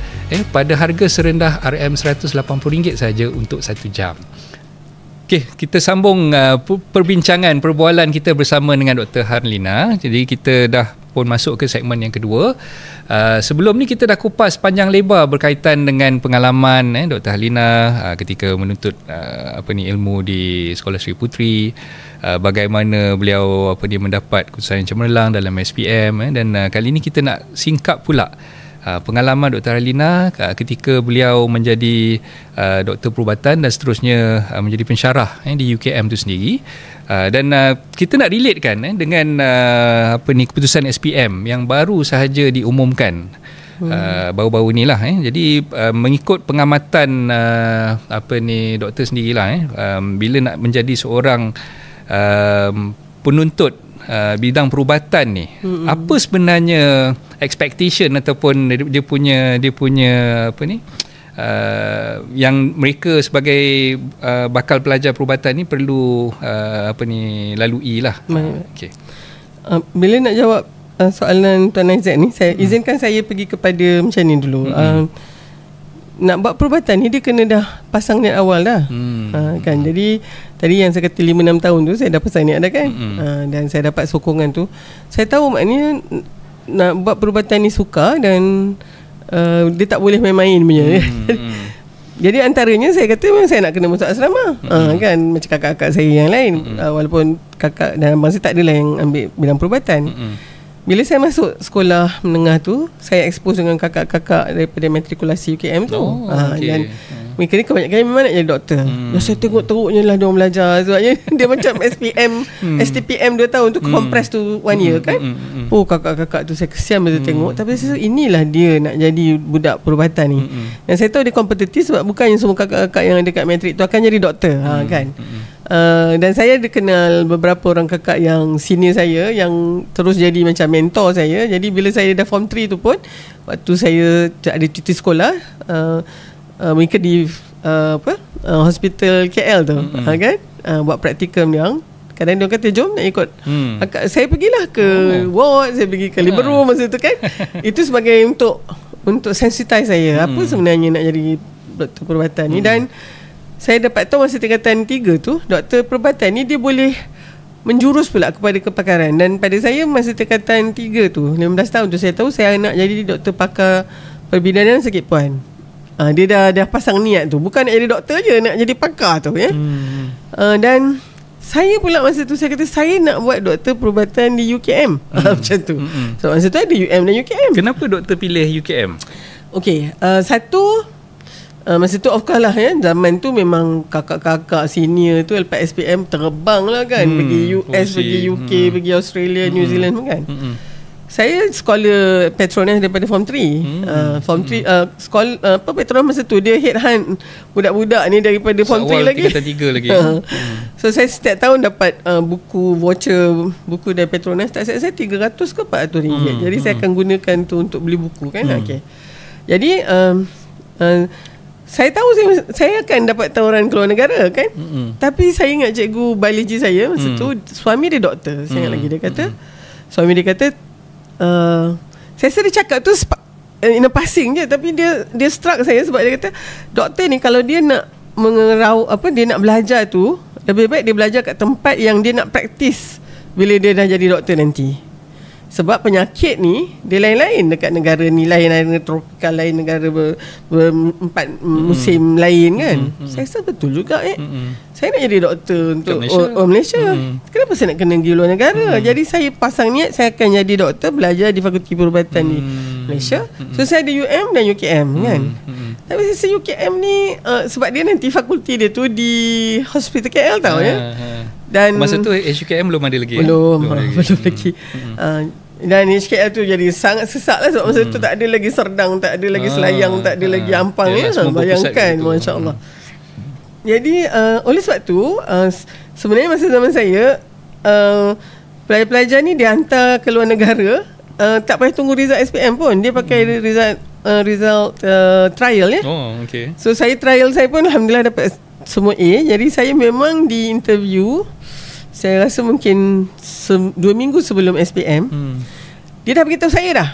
pada harga serendah RM180 saja untuk 1 jam. Okey, kita sambung perbincangan perbualan kita bersama dengan Dr. Harlina. Jadi kita dah pun masuk ke segmen yang kedua. Sebelum ni kita dah kupas panjang lebar berkaitan dengan pengalaman Dr. Harlina ketika menuntut ilmu di Sekolah Sri Puteri, bagaimana beliau mendapat kursusan yang cemerlang dalam SPM, dan kali ni kita nak singkap pula pengalaman Dr. Harlina ketika beliau menjadi doktor perubatan dan seterusnya menjadi pensyarah di UKM tu sendiri. Dan kita nak relatekan dengan keputusan SPM yang baru sahaja diumumkan baru-baru ni lah. Jadi mengikut pengamatan doktor sendirilah, bila nak menjadi seorang penuntut bidang perubatan ni, apa sebenarnya expectation ataupun dia punya yang mereka sebagai bakal pelajar perubatan ni perlu lalui lah. Okay. Bila nak jawab soalan Tuan Aizat ni, saya izinkan saya pergi kepada macam ni dulu. Nak buat perubatan ni dia kena dah pasang niat awal dah. Kan, jadi tadi yang saya kata 5-6 tahun tu saya dah pasang niat dah kan. Dan saya dapat sokongan tu. Saya tahu maknanya nak buat perubatan ni sukar dan dia tak boleh main-main punya. Jadi antaranya saya kata memang saya nak kena masuk asrama. Kan, macam kakak-kakak saya yang lain. Walaupun kakak dan abang saya tak adalah yang ambil bidang perubatan. Bila saya masuk sekolah menengah tu, saya expose dengan kakak-kakak daripada matrikulasi UKM tu. Dan mereka ni kebanyakan memang nak jadi doktor. Dan saya tengok teruknya lah diorang belajar. Sebabnya dia macam STPM 2 tahun tu compress tu 1 year kan. Kakak-kakak tu saya kesian betul tengok. Tapi saya rasa inilah dia nak jadi budak perubatan ni. Dan saya tahu dia kompetitif sebab bukannya semua kakak-kakak yang dekat matrik tu akan jadi doktor. Kan. Dan saya ada kenal beberapa orang kakak yang senior saya yang terus jadi macam mentor saya. Jadi bila saya dah form 3 tu pun, waktu saya ada cuti sekolah, mereka di hospital KL tu, kan, buat praktikum dia. Kadang dia kata jom nak ikut. Saya pergilah ke ward, saya pergi ke labor room masa tu kan. Itu sebagai untuk sensitize saya apa sebenarnya nak jadi doktor perubatan ni. Dan saya dapat tahu masa tingkatan 3 tu, doktor perubatan ni dia boleh menjurus pula kepada kepakaran. Dan pada saya masa tingkatan 3 tu, 15 tahun tu, saya tahu saya nak jadi doktor pakar perbidanan sakit puan. Dia dah pasang niat tu, bukan nak jadi doktor je, nak jadi pakar tu ya. Dan saya pula masa tu saya kata saya nak buat doktor perubatan di UKM. Macam tu. So masa tu ada UM dan UKM. Kenapa doktor pilih UKM? Okey, satu, masa tu of course lah ya, zaman tu memang kakak-kakak senior tu lepas SPM terbang lah kan, pergi US, pergi UK, pergi Australia, New Zealand kan. Saya sekolah Petronas daripada form 3. Form 3 sekolah Petronas masa tu dia headhunt budak-budak ni daripada form 3 lagi. So saya setiap tahun dapat buku voucher, buku dari Petronas, tak saya 300 ke 400 ringgit. Jadi saya akan gunakan tu untuk beli buku kan. Okey. Jadi saya tahu saya akan dapat tawaran keluar negara kan. Tapi saya ingat cikgu biologi saya masa tu, suami dia doktor. Saya ingat lagi dia kata, suami dia kata, saya sering cakap tu in a passing je, tapi dia struck saya sebab dia kata doktor ni kalau dia nak dia nak belajar tu, lebih baik dia belajar kat tempat yang dia nak praktis bila dia dah jadi doktor nanti. Sebab penyakit ni dia lain-lain dekat negara ni, lain negara tropikal, lain negara berempat musim lain kan. Saya rasa betul juga saya nak jadi doktor untuk Malaysia. Kenapa saya nak kena pergi luar negara? Jadi saya pasang niat saya akan jadi doktor, belajar di Fakulti Perubatan di Malaysia. So saya ada UM dan UKM kan. Tapi saya UKM ni sebab dia nanti fakulti dia tu di Hospital KL tau ya. Dan masa tu HKM belum ada lagi. Belum lagi. Dan HKL tu jadi sangat sesak lah sebab masa tu tak ada lagi Serdang, tak ada lagi Selayang, tak ada lagi Ampang ya. Bayangkan, masya-Allah. Jadi oleh sebab tu sebenarnya masa zaman saya pelajar-pelajar ni dihantar ke luar negara, tak payah tunggu result SPM pun, dia pakai result trial ya. Okay. So saya trial saya pun alhamdulillah dapat semua A. Jadi saya memang di interview, saya rasa mungkin 2 minggu sebelum SPM, dia dah beritahu saya dah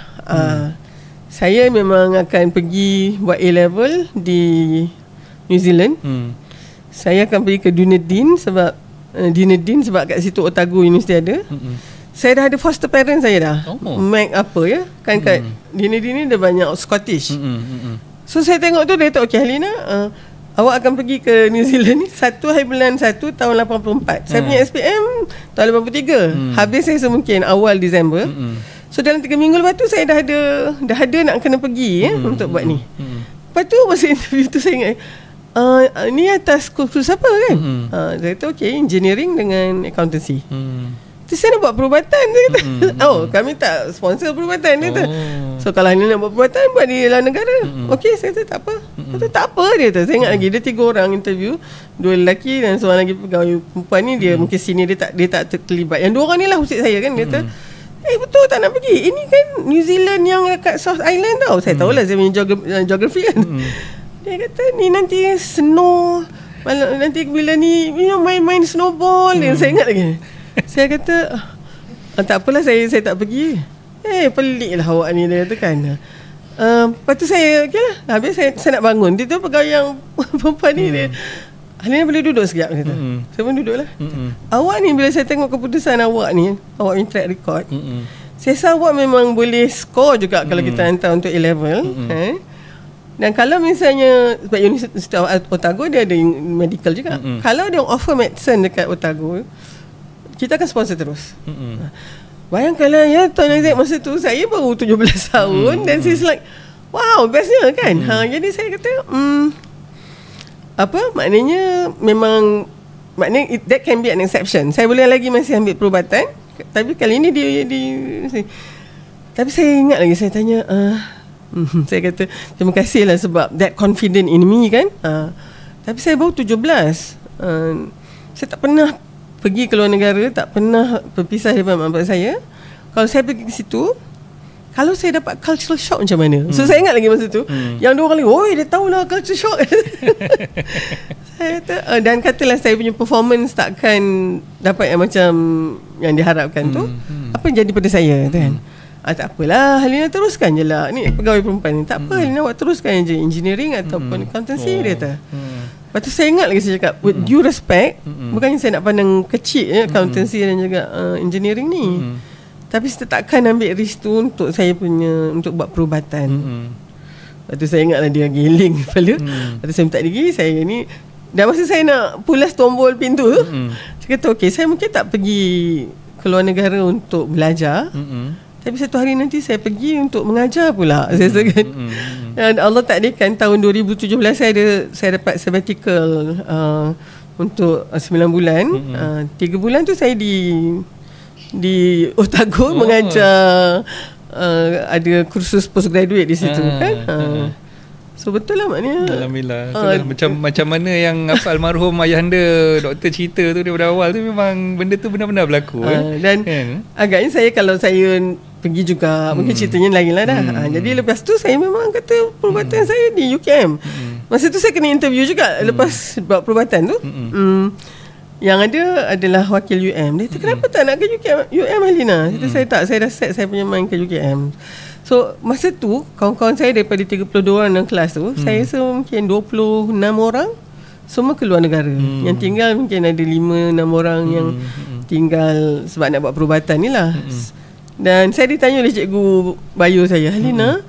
saya memang akan pergi buat A-level di New Zealand. Saya akan pergi ke Dunedin sebab kat situ Otago University ada. Saya dah ada foster parent saya dah. Mac apa ya, kan kat Dunedin ni ada banyak Scottish. So saya tengok tu, dia kata okey Halina, awak akan pergi ke New Zealand ni 1 hari bulan 1 tahun 84. Saya punya SPM tahun 83. Habis saya semungkin awal Disember. So dalam 3 minggu lepas tu saya dah ada nak kena pergi untuk buat ni. Lepas tu masa interview tu saya ingat, ni atas kursus apa kan? Saya kata okey, engineering dengan accountancy. Terus saya nak buat perubatan, dia kata. Kami tak sponsor perubatan, dia kata. So kalau ni nak buat perubatan, buat di dalam negara. Okey, saya kata tak apa. Tak apa, dia kata. Saya ingat lagi dia 3 orang interview, 2 lelaki dan seorang lagi pegawai perempuan ni, dia mungkin sini dia tak terlibat. Yang 2 orang ni lah usik saya kan, dia kata betul tak nak pergi, ini kan New Zealand yang dekat South Island tau. Saya tahulah, saya punya geografi kan. Dia kata ni nanti snow, nanti bila ni main snowball. Saya ingat lagi. Saya kata tak apalah, saya tak pergi. Pelik lah awak ni, dia kata kan. Lepas tu saya okey lah. Habis saya nak bangun. Dia tu pegawai yang perempuan ni, dia Halina boleh duduk sekejap, kata. Saya pun duduk lah. Awak ni bila saya tengok keputusan awak ni, awak punya track record, saya rasa awak memang boleh score juga kalau kita hantar untuk A-level. Dan kalau misalnya sebab University of Otago dia ada medical juga. Kalau dia offer medicine dekat Otago, kita akan sponsor terus. Bayangkanlah ya, Tuan Isaac, masa tu saya baru 17 tahun dan saya like, wow, bestnya kan. Jadi saya kata maknanya memang, maknanya that can be an exception. Saya boleh lagi masih ambil perubatan, tapi kali ni dia tapi saya ingat lagi, saya tanya saya kata terima kasih lah sebab that confident in me kan. Tapi saya baru 17. Saya tak pernah pergi ke luar negara, tak pernah berpisah daripada mak bapak saya. Kalau saya pergi ke situ, kalau saya dapat cultural shock macam mana? So saya ingat lagi masa tu, yang 2 orang lagi, oi dia tahulah cultural shock. Saya kata, dan katalah saya punya performance takkan dapat yang macam yang diharapkan tu, apa yang jadi pada saya kan? Tak apalah Halina, teruskan je lah. Ni pegawai perempuan ni, tak apa Halina, awak teruskan je engineering ataupun accountancy, dia kata. Lepas tu saya ingat lagi, saya cakap with due respect, bukannya saya nak pandang kecil accountancy dan juga engineering ni, tapi saya takkan ambil risk tu untuk saya punya, untuk buat perubatan. Lepas tu saya ingatlah dia giling kepala. Lepas tu saya minta diri, saya ni, dan masa saya nak pulas tombol pintu tu, saya kata okey, saya mungkin tak pergi ke luar negara untuk belajar, tapi satu hari nanti saya pergi untuk mengajar pula. Saya rasa kan. Dan Allah takdirkan tahun 2017 saya dapat sabbatical untuk 9 bulan. 3 bulan tu saya di Otago mengajar, ada kursus postgraduate di situ kan. So betul lah maknanya. Alhamdulillah. Macam mana yang almarhum ayahanda doktor cerita tu daripada awal tu, memang benda tu benar-benar berlaku. Dan agaknya saya, kalau saya pergi juga, mungkin ceritanya lain lah dah. Jadi lepas tu saya memang kata perubatan saya di UKM. Masa tu saya kena interview juga lepas buat perubatan tu. Yang ada adalah wakil UM. Dia kata kenapa tak nak ke UM Halina? Saya tak, saya dah set saya punya mind ke UKM. So masa tu kawan-kawan saya daripada 32 orang dalam kelas tu, saya rasa mungkin 26 orang semua keluar negara. Yang tinggal mungkin ada 5-6 orang yang tinggal sebab nak buat perubatan ni lah. Dan saya ditanya oleh cikgu bio saya, Halina,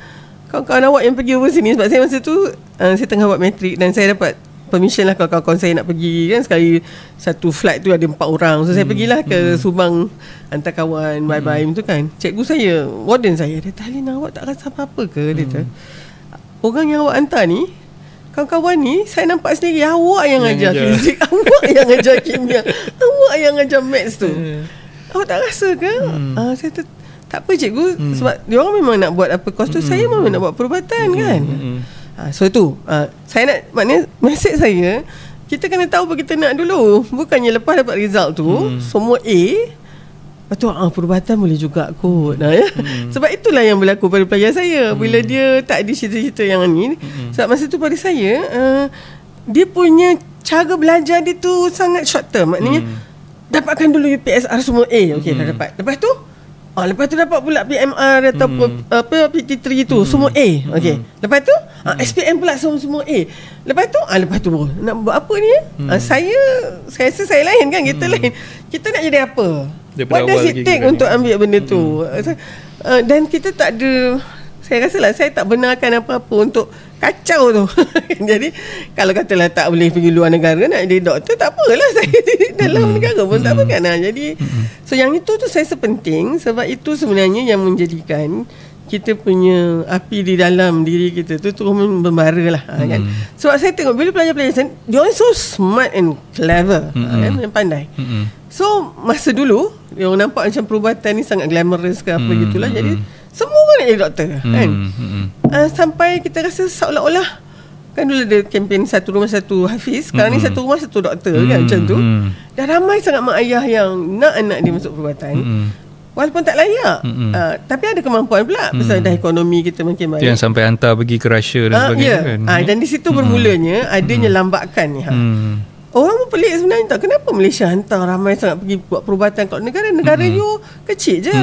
kawan-kawan awak yang pergi over sini, sebab saya masa tu saya tengah buat matrik dan saya dapat permission lah kalau kawan-kawan saya nak pergi kan. Sekali satu flight tu ada 4 orang. So saya pergilah ke Subang hantar kawan bye-bye tu kan. Cikgu saya, warden saya, dia kata, Halina, awak tak rasa apa-apa ke? Dia kata, orang yang awak hantar ni, kawan-kawan ni saya nampak sendiri awak yang ajar fizik, awak yang ajar kimia, awak yang ajar maths tu. Awak tak rasa ke? Saya kata, tak apa cikgu, sebab dia orang memang nak buat apa kos tu, saya memang nak buat perubatan kan. So tu saya nak, maknanya mesej saya, kita kena tahu apa kita nak dulu. Bukannya lepas dapat result tu semua A, lepas tu perubatan boleh juga kot. Sebab itulah yang berlaku pada pelajar saya. Bila dia tak ada cerita-cerita yang ni, sebab masa tu pada saya dia punya cara belajar dia tu sangat short term. Maknanya dapatkan dulu UPSR semua A. Okey, dah dapat. Lepas tu dapat pula PMR ataupun PT3 tu semua A. Okey. Lepas tu SPM pula semua A. Lepas tu bro, nak buat apa ni? Saya rasa saya lain kan, kita lain. Kita nak jadi apa? What does it take untuk ambil benda tu? Dan kita tak ada, saya rasa lah, saya tak benarkan apa-apa untuk kacau tu. Jadi kalau katalah tak boleh pergi luar negara nak jadi doktor, tak apalah, saya di dalam negara pun tak apa kan. Jadi so yang itu tu saya rasa penting, sebab itu sebenarnya yang menjadikan kita punya api di dalam diri kita tu terus membara lah kan. Sebab saya tengok bila pelajar-pelajar saya, dia orang so smart and clever kan, yang pandai. So masa dulu dia orang nampak macam perubatan ni sangat glamorous ke apa gitulah. Jadi semua orang nak jadi doktor kan. Sampai kita rasa seolah-olah, kan dulu ada kempen satu rumah satu hafiz, sekarang ni satu rumah satu doktor kan, macam tu. Dah ramai sangat mak ayah yang nak anak dia masuk perubatan, walaupun tak layak, tapi ada kemampuan pula. Pasal dah ekonomi kita makin baik, yang sampai hantar pergi ke Russia dan sebagainya kan. Dan di situ bermulanya adanya lambakan ni. Orang pun pelik sebenarnya, tak kenapa Malaysia hantar ramai sangat pergi buat perubatan. Kalau negara you kecil je,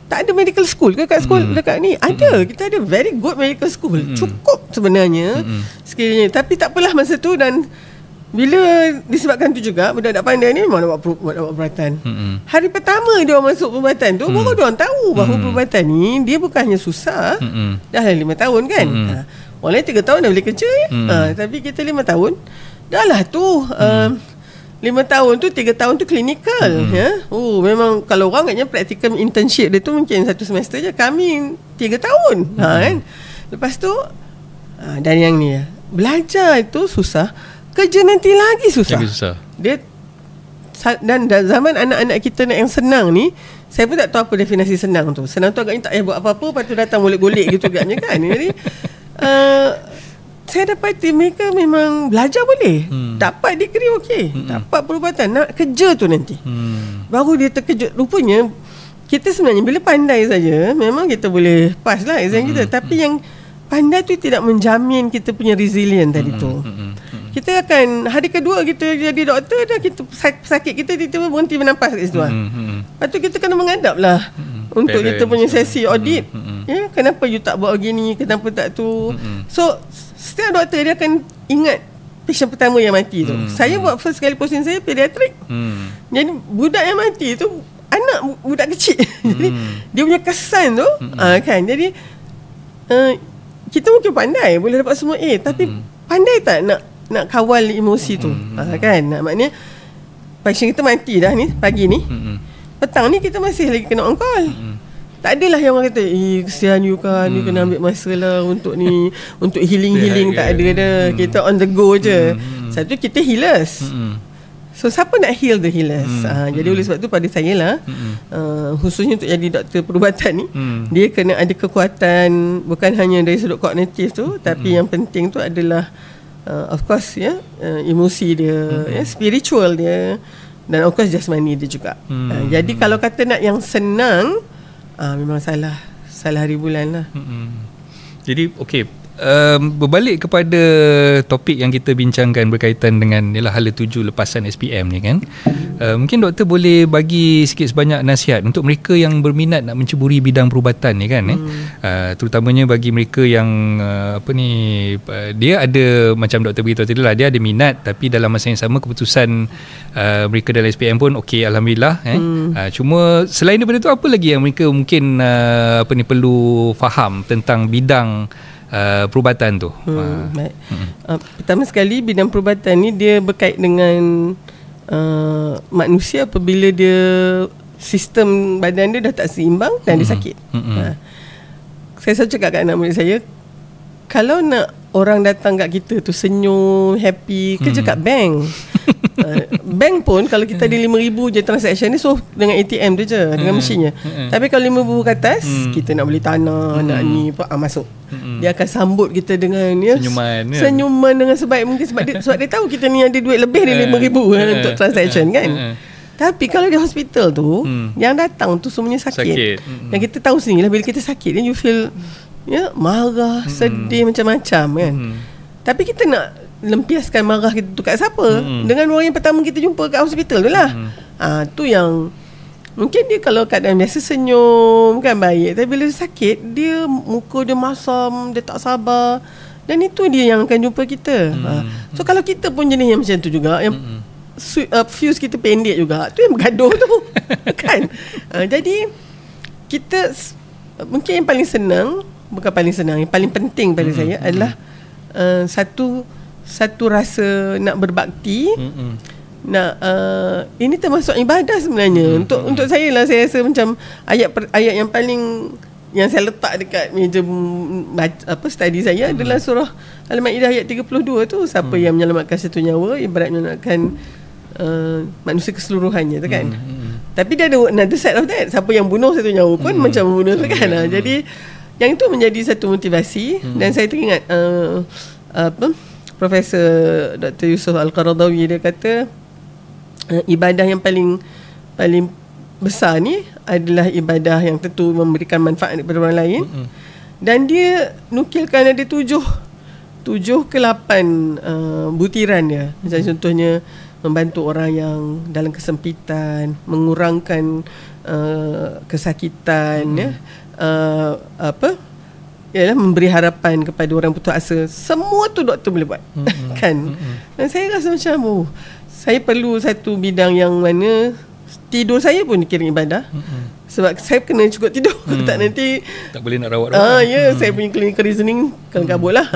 tak ada medical school ke kat sekolah dekat ni? Ada, kita ada very good medical school, cukup sebenarnya sekiranya. Tapi tak apalah masa tu. Dan bila disebabkan tu juga, budak-budak pandai ni memang nak buat perubatan. Hari pertama dia orang masuk perubatan tu, baru dia orang tahu bahawa perubatan ni dia bukannya susah. Dah 5 tahun kan. Orang lain 3 tahun dah boleh kerja tapi kita 5 tahun dah lah tu. 5 tahun tu, 3 tahun tu klinikal. Memang kalau orang katanya practical internship dia tu mungkin 1 semester je, kami 3 tahun kan. Lepas tu dan yang ni belajar itu susah, kerja nanti lagi susah. Dia dan zaman anak-anak kita nak yang senang ni, saya pun tak tahu apa definisi senang tu. Senang tu agaknya tak payah buat apa-apa, lepas tu datang golek-golek gitu agaknya kan. Jadi saya dapati mereka memang belajar boleh, dapat degree okey, dapat perubatan, nak kerja tu nanti baru dia terkejut. Rupanya kita sebenarnya bila pandai saja memang kita boleh pass lah exam kita, tapi yang pandai tu tidak menjamin kita punya resilient tadi tu. Kita akan hari kedua kita jadi doktor, dah kita sakit kita tiba-tiba berhenti bernafas kat situ. Lepas tu kita kena menghadap lah untuk kita punya sesi audit. Kenapa you tak buat begini, kenapa tak tu. So setiap doktor dia akan ingat patient pertama yang mati tu. Saya buat first kali posting saya pediatrik. Jadi budak yang mati tu anak budak kecil. Jadi dia punya kesan tu kan. Jadi kita mungkin pandai, boleh dapat semua A, tapi pandai tak nak kawal emosi tu kan. Maknanya pasien kita mati dah ni pagi ni, petang ni kita masih lagi kena on call. Tak adalah yang orang kata kesian you kan, you kena ambil masa lah untuk ni, untuk healing tak ada dah. Kita on the go je. Satu, kita healers. So siapa nak heal the healers? Jadi oleh sebab tu pada saya lah, khususnya untuk jadi doktor perubatan ni, dia kena ada kekuatan bukan hanya dari sudut kognitif tu, tapi yang penting tu adalah of course emosi dia, spiritual dia, dan of course jasmani dia juga. Jadi kalau kata nak yang senang, memang salah hari bulan lah. Jadi okey, berbalik kepada topik yang kita bincangkan berkaitan dengan ialah hala tuju lepasan SPM ni kan. Mungkin doktor boleh bagi sikit sebanyak nasihat untuk mereka yang berminat nak menceburi bidang perubatan ni kan. Terutamanya bagi mereka yang dia ada macam doktor beritahu tadi lah, dia ada minat tapi dalam masa yang sama keputusan mereka dalam SPM pun okey, alhamdulillah. Cuma selain daripada tu, apa lagi yang mereka mungkin perlu faham tentang bidang perubatan tu? Baik. Pertama sekali, bidang perubatan ni dia berkait dengan manusia apabila dia sistem badan dia dah tak seimbang dan dia sakit. Saya selalu cakap kat anak murid saya, kalau nak orang datang kat kita tu senyum, happy, kerja kat bank. Bank pun kalau kita ada 5,000 je transaction ni, so dengan ATM tu je, dengan mesinnya. Tapi kalau 5,000 ke atas, kita nak beli tanah, nak ni masuk. Dia akan sambut kita dengan senyuman dengan sebaik mungkin, sebab dia tahu kita ni ada duit lebih dari 5,000 untuk transaction kan. Tapi kalau di hospital tu, yang datang tu semuanya sakit. Dan kita tahu sendiri lah, bila kita sakit ni, you feel marah, sedih, macam-macam kan. Tapi kita nak lempiaskan marah kita tu kat siapa? Dengan orang yang pertama kita jumpa kat hospital tu lah. Tu yang mungkin dia kalau keadaan biasa senyum kan, baik, tapi bila dia sakit, dia muka dia masam, dia tak sabar. Dan itu dia yang akan jumpa kita. So kalau kita pun jenis yang macam tu juga, yang fuse kita pendek juga, tu yang bergaduh tu kan. Jadi kita mungkin yang paling senang, bukan paling senang, yang paling penting pada saya adalah satu rasa nak berbakti, nak ini termasuk ibadah sebenarnya. Untuk saya lah, saya rasa macam ayat yang paling yang saya letak dekat meja study saya adalah surah Al-Maidah ayat 32 tu, siapa yang menyelamatkan satu nyawa ibarat menyelamatkan manusia keseluruhannya tu kan. Tapi dia ada another side of that, siapa yang bunuh satu nyawa pun macam membunuh tu kan. Jadi yang itu menjadi satu motivasi. Dan saya teringat Profesor Dr. Yusuf Al-Qaradawi, dia kata ibadah yang paling besar ni adalah ibadah yang tentu memberikan manfaat kepada orang lain. Dan dia nukilkan ada 7 ke 8 butiran dia. Macam contohnya membantu orang yang dalam kesempitan, mengurangkan kesakitan, ialah memberi harapan kepada orang putus asa. Semua tu doktor boleh buat kan. Dan saya rasa macam saya perlu satu bidang yang mana tidur saya pun dikira ibadah. Sebab saya kena cukup tidur. Tak nanti tak boleh nak rawat. Saya punya clinical reasoning kabut lah.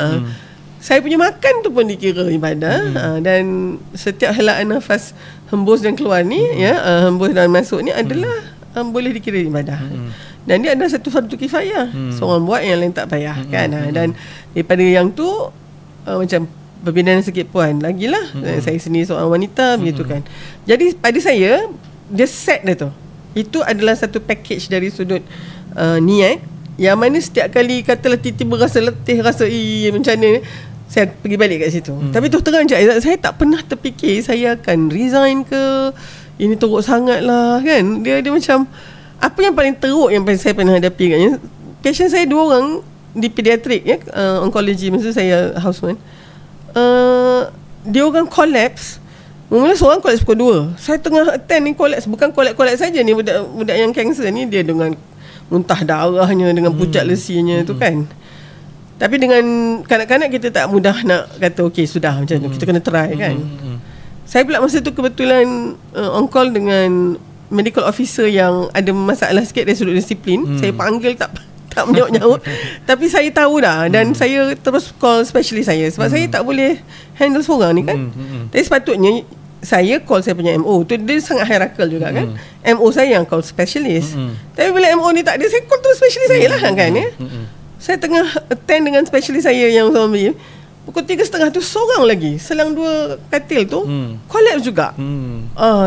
Saya punya makan tu pun dikira ibadah. Dan setiap helaan nafas hembus dan keluar ni, hembus dan masuk ni adalah boleh dikira ibadah. Dan dia adalah satu fardu kifayah. Seorang buat, yang lain tak payah kan. Dan daripada yang tu macam perbezaan sikit puan lagilah. Saya sendiri seorang wanita begitu kan. Jadi pada saya, dia set dia tu, itu adalah satu package dari sudut niat, yang mana setiap kali katalah tiba-tiba rasa letih, rasa macam mana, saya pergi balik kat situ. Tapi tu terang je, saya tak pernah terfikir saya akan resign ke, ini teruk sangat lah kan. Dia macam, apa yang paling teruk yang saya pernah hadapi katnya, patient saya 2 orang di pediatrik onkologi, masa saya houseman, dia orang collapse. Mula seorang collapse pukul 2. Saya tengah attend ni collapse, bukan collapse saja ni, budak yang kanser ni dia dengan muntah darahnya, dengan pucat lesinya tu kan. Tapi dengan kanak-kanak kita tak mudah nak kata okey sudah macam tu, kita kena try kan. Saya pula masa tu kebetulan on call dengan medical officer yang ada masalah sikit dari sudut disiplin. Saya panggil tak menyaut-nyaut. Tapi saya tahu dah, dan saya terus call specialist saya, sebab saya tak boleh handle seorang ni kan. Tapi sepatutnya saya call saya punya MO tu, dia sangat hierarchical juga kan. MO saya yang call specialist. Tapi bila MO ni tak ada, saya call tu specialist saya lah kan ya. Saya tengah attend dengan specialist saya yang zombie. Pukul 3.30 tu seorang lagi, selang 2 katil tu collapse juga.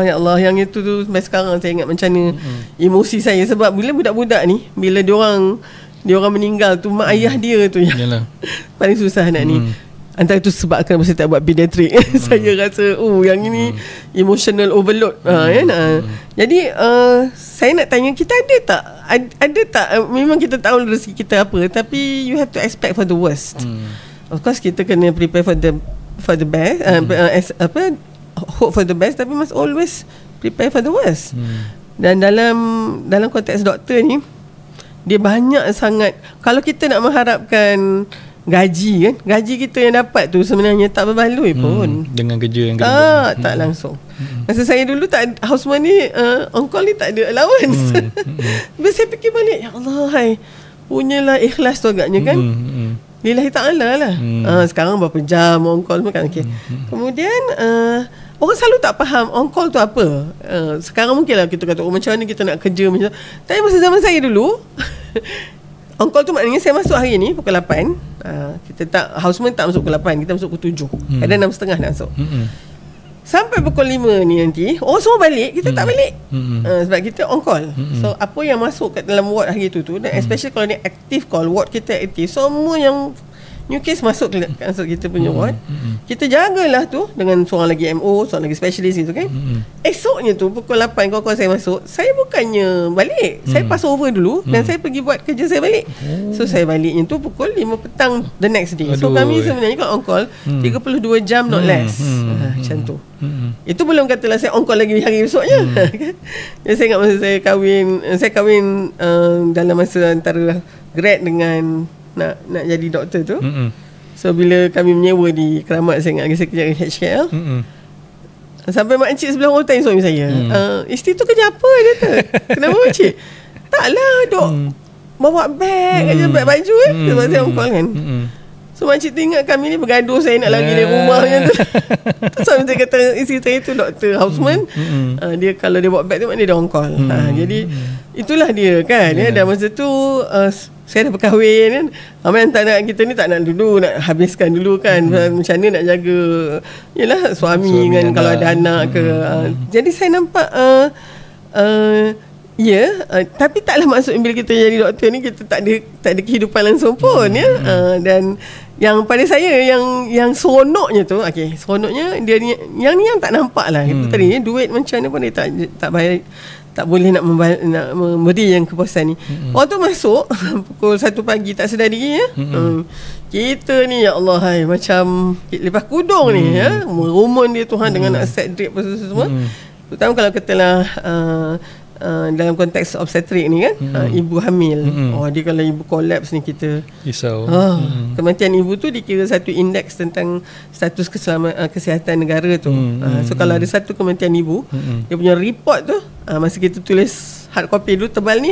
Ya Allah, yang itu tu sampai sekarang saya ingat macam mana emosi saya. Sebab bila budak-budak ni, bila dia orang meninggal tu, mak ayah dia tu yang paling susah nak ni. Antara itu sebabkan masa tak buat pediatrik. Saya rasa yang ini emotional overload. Jadi saya nak tanya, kita ada tak memang kita tahu rezeki kita apa, tapi you have to expect for the worst. Of course kita kena prepare for the best, hope for the best, tapi must always prepare for the worst. Dan dalam konteks doktor ni, dia banyak sangat, kalau kita nak mengharapkan gaji kita yang dapat tu sebenarnya tak berbaloi pun dengan kerja yang tak langsung. Masa saya dulu houseman ni, on call ni tak ada allowance. Bila saya fikir balik, ya Allah, punyalah ikhlas tu agaknya kan. Lillahi ta'ala lah. Sekarang berapa jam on call kan. Kemudian orang selalu tak faham on call tu apa. Sekarang mungkin lah kita kata macam mana kita nak kerja macam. Tapi masa zaman saya dulu on call tu maknanya saya masuk hari ni pukul 8. Kita tak, houseman tak masuk pukul 8, kita masuk pukul 7. Kadang 6.30 nak masuk. Sampai pukul 5 ni nanti orang semua balik, kita tak balik. Sebab kita on call. So apa yang masuk kat dalam ward hari tu dan especially kalau ni active call, ward kita aktif, semua yang new case masuk kita punya ward. Kita jagalah tu dengan seorang lagi MO, seorang lagi specialist gitu kan. Esoknya tu pukul 8 kawan-kawan saya masuk, saya bukannya balik, saya pass over dulu dan saya pergi buat kerja saya balik. So saya baliknya tu pukul 5 petang the next day. So kami sebenarnya kalau on call 32 jam not less. Macam tu. Itu belum katalah saya on call lagi hari esoknya. Saya ingat masa saya kahwin dalam masa antara grad dengan nak jadi doktor tu. So bila kami menyewa di Keramat, saya ingat saya kerja di HKL. Sampai makcik sebelah orang tanya suami saya, isteri tu kerja apa? Dia kata, kenapa makcik? Taklah duk bawa beg aja, beg baju sebab saya on call kan. So makcik tu ingat kami ni bergaduh, saya nak lagi dari rumah macam tu. Suami saya kata isteri saya tu doktor houseman. Dia kalau dia bawa beg tu maknanya dia on call. Jadi itulah dia kan. Dan masa tu saya dah berkahwin kan. Ramai tak nak, kita ni tak nak dulu, nak habiskan dulu kan. Macam mana nak jaga yelah suami kan kalau ada anak ke. Jadi saya nampak tapi taklah maksud bila kita jadi doktor ni kita tak ada kehidupan langsung pun dan yang pada saya yang seronoknya tu, seronoknya dia ni yang tak nampak lah. Itu tadi duit macam mana pun dia tak bayar, tak boleh nak memberi yang kepuasan ni. Waktu masuk pukul 1 pagi tak sedar diri kita ni ya Allah macam lepas kudung ni merumun dia Tuhan dengan nak set drip semua. Terutama kalau katalah dalam konteks obstetrik ni kan, ibu hamil. Dia kalau ibu kolaps ni kita risau. Kematian ibu tu dikira satu indeks tentang status kesihatan negara tu. So kalau ada satu kematian ibu, dia punya report tu masa kita tulis hard copy dulu tebal ni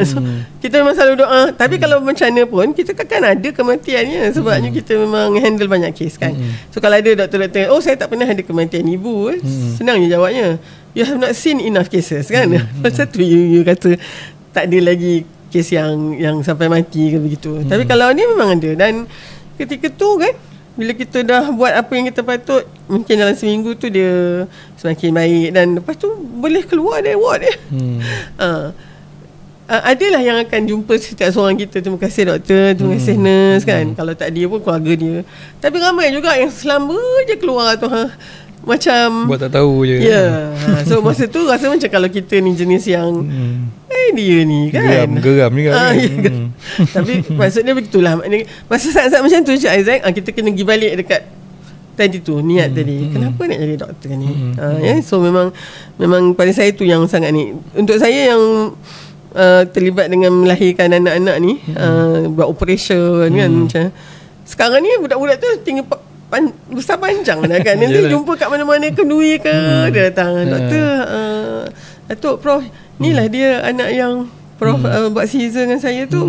so, kita memang selalu doa. Tapi kalau macam mana pun kita akan ada kematiannya, sebabnya kita memang handle banyak kes kan. So kalau ada doktor-doktor, saya tak pernah ada kematian ibu, senang je jawabnya, you have not seen enough cases kan. Satu you kata tak ada lagi kes yang sampai mati ke begitu. Tapi kalau ni memang ada. Dan ketika tu kan, bila kita dah buat apa yang kita patut, mungkin dalam seminggu tu dia semakin baik dan lepas tu boleh keluar dari ward dia. Adalah yang akan jumpa setiap seorang kita, terima kasih doktor, terima kasih nurse kan. Kalau tak dia pun keluarga dia. Tapi ramai juga yang selama je keluar tu macam buat tak tahu je. So masa tu rasa macam kalau kita ni jenis yang dia ni kan geram juga Tapi maksudnya begitulah. Masa saat-saat macam tu Cik Isaac, kita kena pergi balik dekat tadi tu niat tadi. Kenapa nak jadi doktor ni? So memang pada saya tu yang sangat ni. Untuk saya yang terlibat dengan melahirkan anak-anak ni, buat operation kan, macam sekarang ni budak-budak tu tinggal besar panjang dah kan. Nanti jumpa kat mana-mana kenduri ke, dia datang, doktor, Datuk, Prof, ni lah dia anak yang Prof buat Caesar dengan saya tu.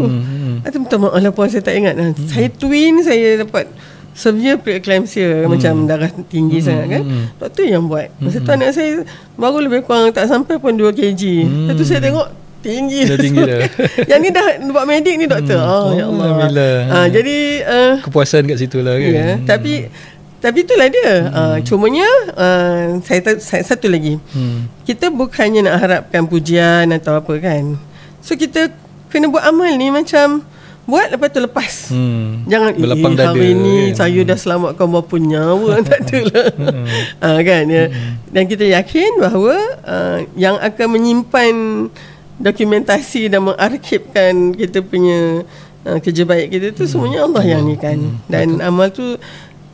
Minta maaf lah Puan, saya tak ingat. Saya twin, saya dapat severe preeclampsia, macam darah tinggi sangat kan. Doktor yang buat. Masa tu anak saya baru lebih kurang tak sampai pun 2 kg. Lepas tu saya tengok tinggi dah. Yang ni dah buat medik ni doktor. Ya Allah. Jadi kepuasan kat situ lah kan. Tapi itulah dia. Cumanya saya satu lagi. Kita bukannya nak harapkan pujian atau apa kan. So kita kena buat amal ni macam buat, lepas tu lepas. Jangan berlapang dada, hari ni saya dah selamatkan berapa nyawa. Tak adalah. Kan ya. Dan kita yakin bahawa yang akan menyimpan dokumentasi dan mengarsipkan kita punya kerja baik kita tu semuanya Allah yang ni kan. Dan amal tu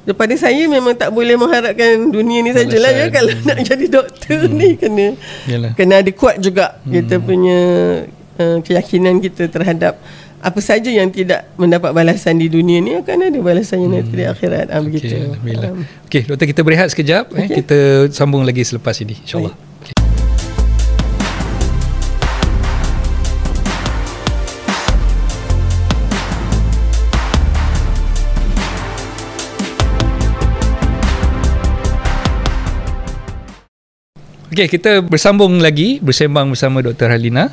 daripada saya memang tak boleh mengharapkan dunia ni sajalah ya. Kalau nak jadi doktor ni kena ada kuat juga kita punya keyakinan kita terhadap apa saja yang tidak mendapat balasan di dunia ni akan ada balasannya nanti di akhirat. Begitu. Okey, doktor, kita berehat sekejap. Kita sambung lagi selepas ini, insya-Allah. Okey, kita bersambung lagi bersembang bersama Dr. Harlina.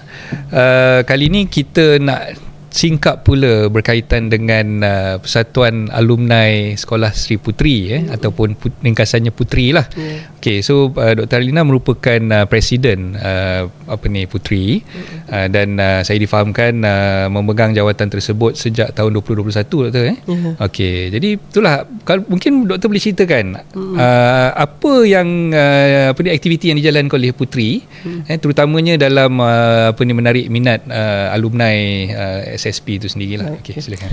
Kali ini kita nak singkap pula berkaitan dengan Persatuan Alumni Sekolah Sri Puteri ataupun ringkasannya Puteri lah. Okey, so Dr. Harlina merupakan presiden Puteri dan saya difahamkan memegang jawatan tersebut sejak tahun 2021 doktor Okey, jadi itulah mungkin doktor boleh ceritakan apa yang aktiviti yang dijalankan oleh Puteri terutamanya dalam menarik minat alumni SSP itu sendirilah. Okey, silakan.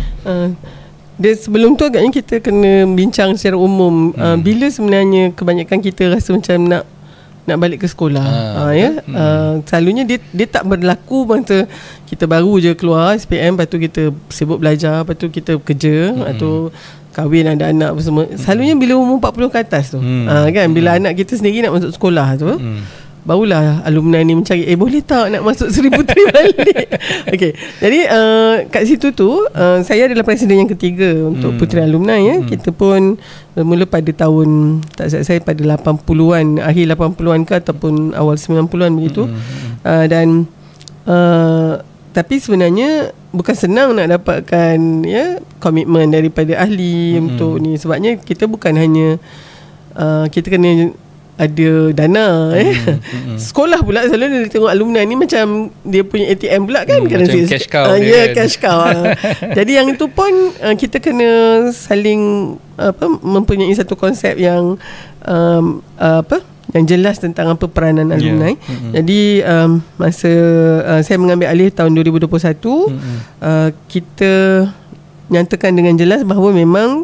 Sebelum tu agaknya kita kena bincang secara umum bila sebenarnya kebanyakan kita rasa macam nak balik ke sekolah. Selalunya dia tak berlaku masa kita baru je keluar SPM, lepas tu kita sibuk belajar, lepas tu kita kerja, atau kahwin, ada anak apa semua. Selalunya bila umur 40 ke atas tu kan, bila anak kita sendiri nak masuk sekolah tu, barulah alumni ni mencari boleh tak nak masuk Sri Puteri balik. Okey, jadi kat situ tu saya adalah presiden yang ketiga untuk Puteri Alumni Kita pun bermula pada tahun, tak silap saya, pada 80-an, akhir 80-an ke ataupun awal 90-an begitu. Dan tapi sebenarnya bukan senang nak dapatkan komitmen daripada ahli untuk ni. Sebabnya kita bukan hanya kita kena ada dana sekolah pula selalu dia tengok alumni ni macam dia punya ATM pula kan, macam cash cow cash cow. Jadi yang itu pun kita kena saling mempunyai satu konsep yang yang jelas tentang apa peranan alumni. Jadi masa saya mengambil alih tahun 2021 kita nyatakan dengan jelas bahawa memang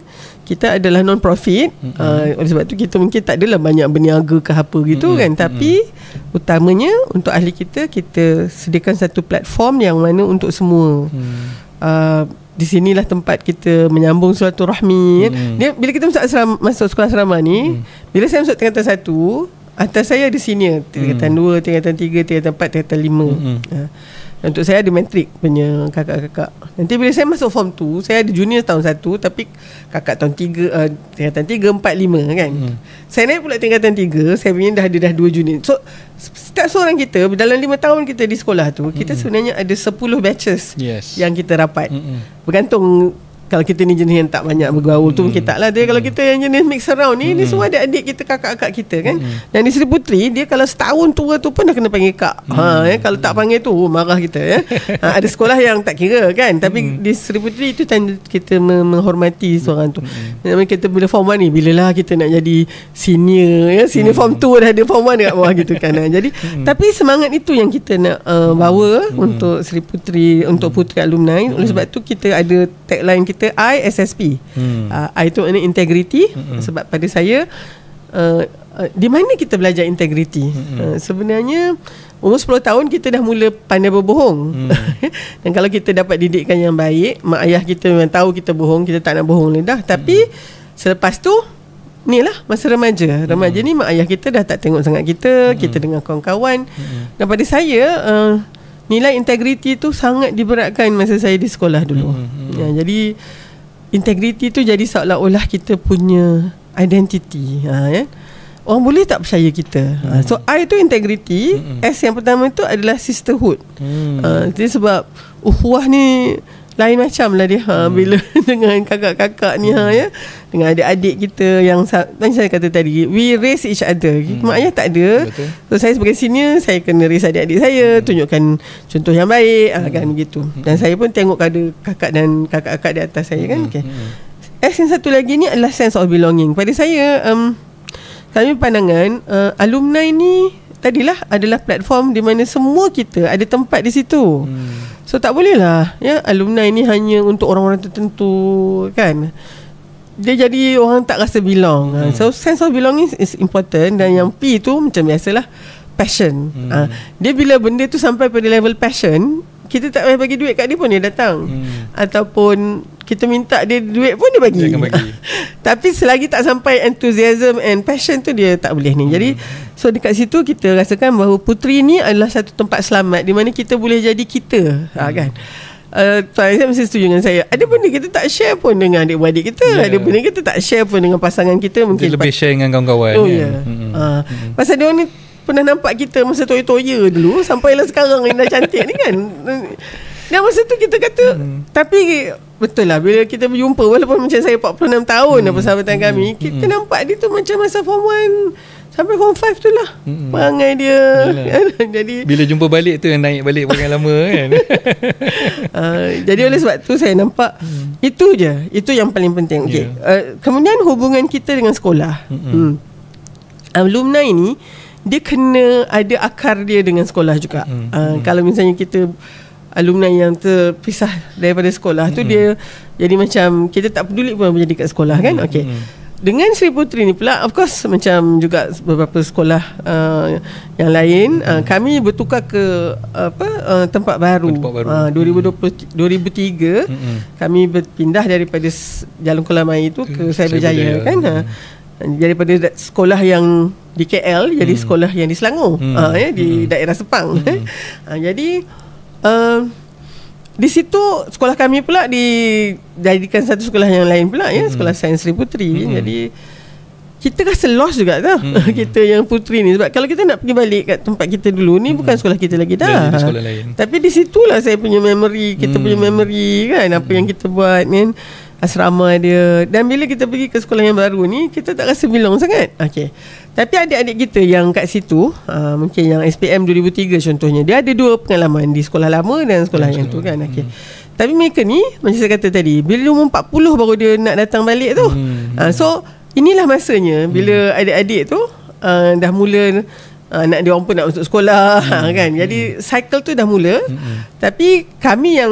kita adalah non-profit. Oleh sebab tu kita mungkin tak adalah banyak berniaga ke apa gitu kan. Tapi utamanya untuk ahli kita sediakan satu platform yang mana untuk semua. Di sinilah tempat kita menyambung silaturahmi. Dia bila kita masuk sekolah asrama ni, bila saya masuk tingkatan 1, atas saya ada senior, tingkatan 2, tingkatan 3, tingkatan 4, tingkatan 5. Untuk saya ada matrik punya kakak-kakak. Nanti bila saya masuk form 2, saya ada junior tahun 1, tapi kakak tahun 3, tingkatan 3, 4, 5 kan. Saya naik pula tingkatan 3, saya punya dah ada 2 junior. So setiap seorang kita dalam 5 tahun kita di sekolah tu, kita sebenarnya ada 10 batches yang kita rapat. Bergantung kalau kita ni jenis yang tak banyak bergaul tu mungkin tak lah. Dia kalau kita yang jenis mix around ni, ni semua adik-adik kita, kakak-kakak kita kan. Dan di Sri Puteri, dia kalau setahun tua tu pun dah kena panggil kak. Kalau tak panggil tu marah kita ada sekolah yang tak kira kan. Tapi di Sri Puteri itu kita menghormati seorang tu. Kita bila form 1 ni, bilalah kita nak jadi senior senior form 2 dah ada form 1 dekat bawah gitu kan. Jadi tapi semangat itu yang kita nak bawa untuk Sri Puteri, untuk Puteri Alumni. Oleh sebab tu kita ada tagline kita ISSP. I itu maknanya integrity. Sebab pada saya di mana kita belajar integrity? Sebenarnya umur 10 tahun kita dah mula pandai berbohong. Dan kalau kita dapat didikan yang baik, mak ayah kita memang tahu kita bohong, kita tak nak bohong dah. Tapi selepas tu ni lah masa remaja. Remaja ni mak ayah kita dah tak tengok sangat kita, kita dengan kawan-kawan. Dan pada saya nilai integriti tu sangat diberatkan masa saya di sekolah dulu. Jadi integriti tu jadi seolah-olah kita punya identity. Orang boleh tak percaya kita. So I tu integriti. S yang pertama tu adalah sisterhood. Jadi sebab ukhuwah ni lain macam lah dia bila dengan kakak-kakak ni ya, dengan adik-adik kita yang saya kata tadi, we raise each other. Mak ayah tak ada. Betul. So saya sebagai senior, saya kena raise adik-adik saya, tunjukkan contoh yang baik kan begitu. Dan saya pun tengok ada kakak dan kakak-kakak di atas saya kan. Okay. Yang satu lagi ni adalah sense of belonging. Pada saya kami pandangan alumni ni tadilah adalah platform di mana semua kita ada tempat di situ. So tak boleh lah ya, alumni ni hanya untuk orang-orang tertentu kan. Dia jadi orang tak rasa belong. So sense of belonging is important. Dan yang P tu macam biasalah, passion. Dia bila benda tu sampai pada level passion, kita tak payah bagi duit kat dia pun dia datang. Ataupun kita minta dia duit pun dia bagi. Tapi selagi tak sampai enthusiasm and passion tu, dia tak boleh ni. Jadi so dekat situ kita rasakan bahawa Puteri ni adalah satu tempat selamat di mana kita boleh jadi kita kan. Saya mesti setuju dengan saya. Ada benda kita tak share pun dengan adik-beradik kita. Ada benda kita tak share pun dengan pasangan kita. Mungkin dia lebih share dengan kawan-kawan. Pasal dia orang ni pernah nampak kita masa toya-toya dulu, sampailah sekarang yang dah cantik ni kan. Dan masa tu kita kata tapi betul lah, bila kita berjumpa, walaupun macam saya 46 tahun dah persahabatan kami, kita nampak dia tu macam masa form 1 sampai form 5 tu lah perangai dia. Jadi bila jumpa balik tu naik balik perangai lama kan. Jadi oleh sebab tu saya nampak itu je, itu yang paling penting. Kemudian hubungan kita dengan sekolah. Alumni ni dia kena ada akar dia dengan sekolah juga. Kalau misalnya kita alumni yang terpisah daripada sekolah tu, dia jadi macam kita tak peduli pun apa jadi kat sekolah kan. Dengan Sri Puteri ni pula, of course macam juga beberapa sekolah yang lain, kami bertukar ke tempat baru. 2003 kami berpindah daripada Jalan Kolam Air tu ke Cyberjaya kan. Daripada sekolah yang di KL jadi sekolah yang di Selangor, di daerah Sepang. Jadi di situ sekolah kami pula dijadikan satu sekolah yang lain pula ya, sekolah Sains Sri Puteri. Jadi kita rasa lost juga tau. Kita yang Puteri ni, sebab kalau kita nak pergi balik kat tempat kita dulu ni, bukan sekolah kita lagi dah. Sekolah lain. Tapi di situlah saya punya memory, kita punya memory kan, apa yang kita buat kan, asrama dia. Dan bila kita pergi ke sekolah yang baru ni, kita tak rasa belong sangat. Tapi adik-adik kita yang kat situ, mungkin yang SPM 2003 contohnya, dia ada 2 pengalaman di sekolah lama dan sekolah yang tu kan. Tapi mereka ni, macam saya kata tadi, bila umur 40 baru dia nak datang balik tu. So inilah masanya bila adik-adik tu dah mula nak dia orang pun nak masuk sekolah kan. Jadi cycle tu dah mula. Tapi kami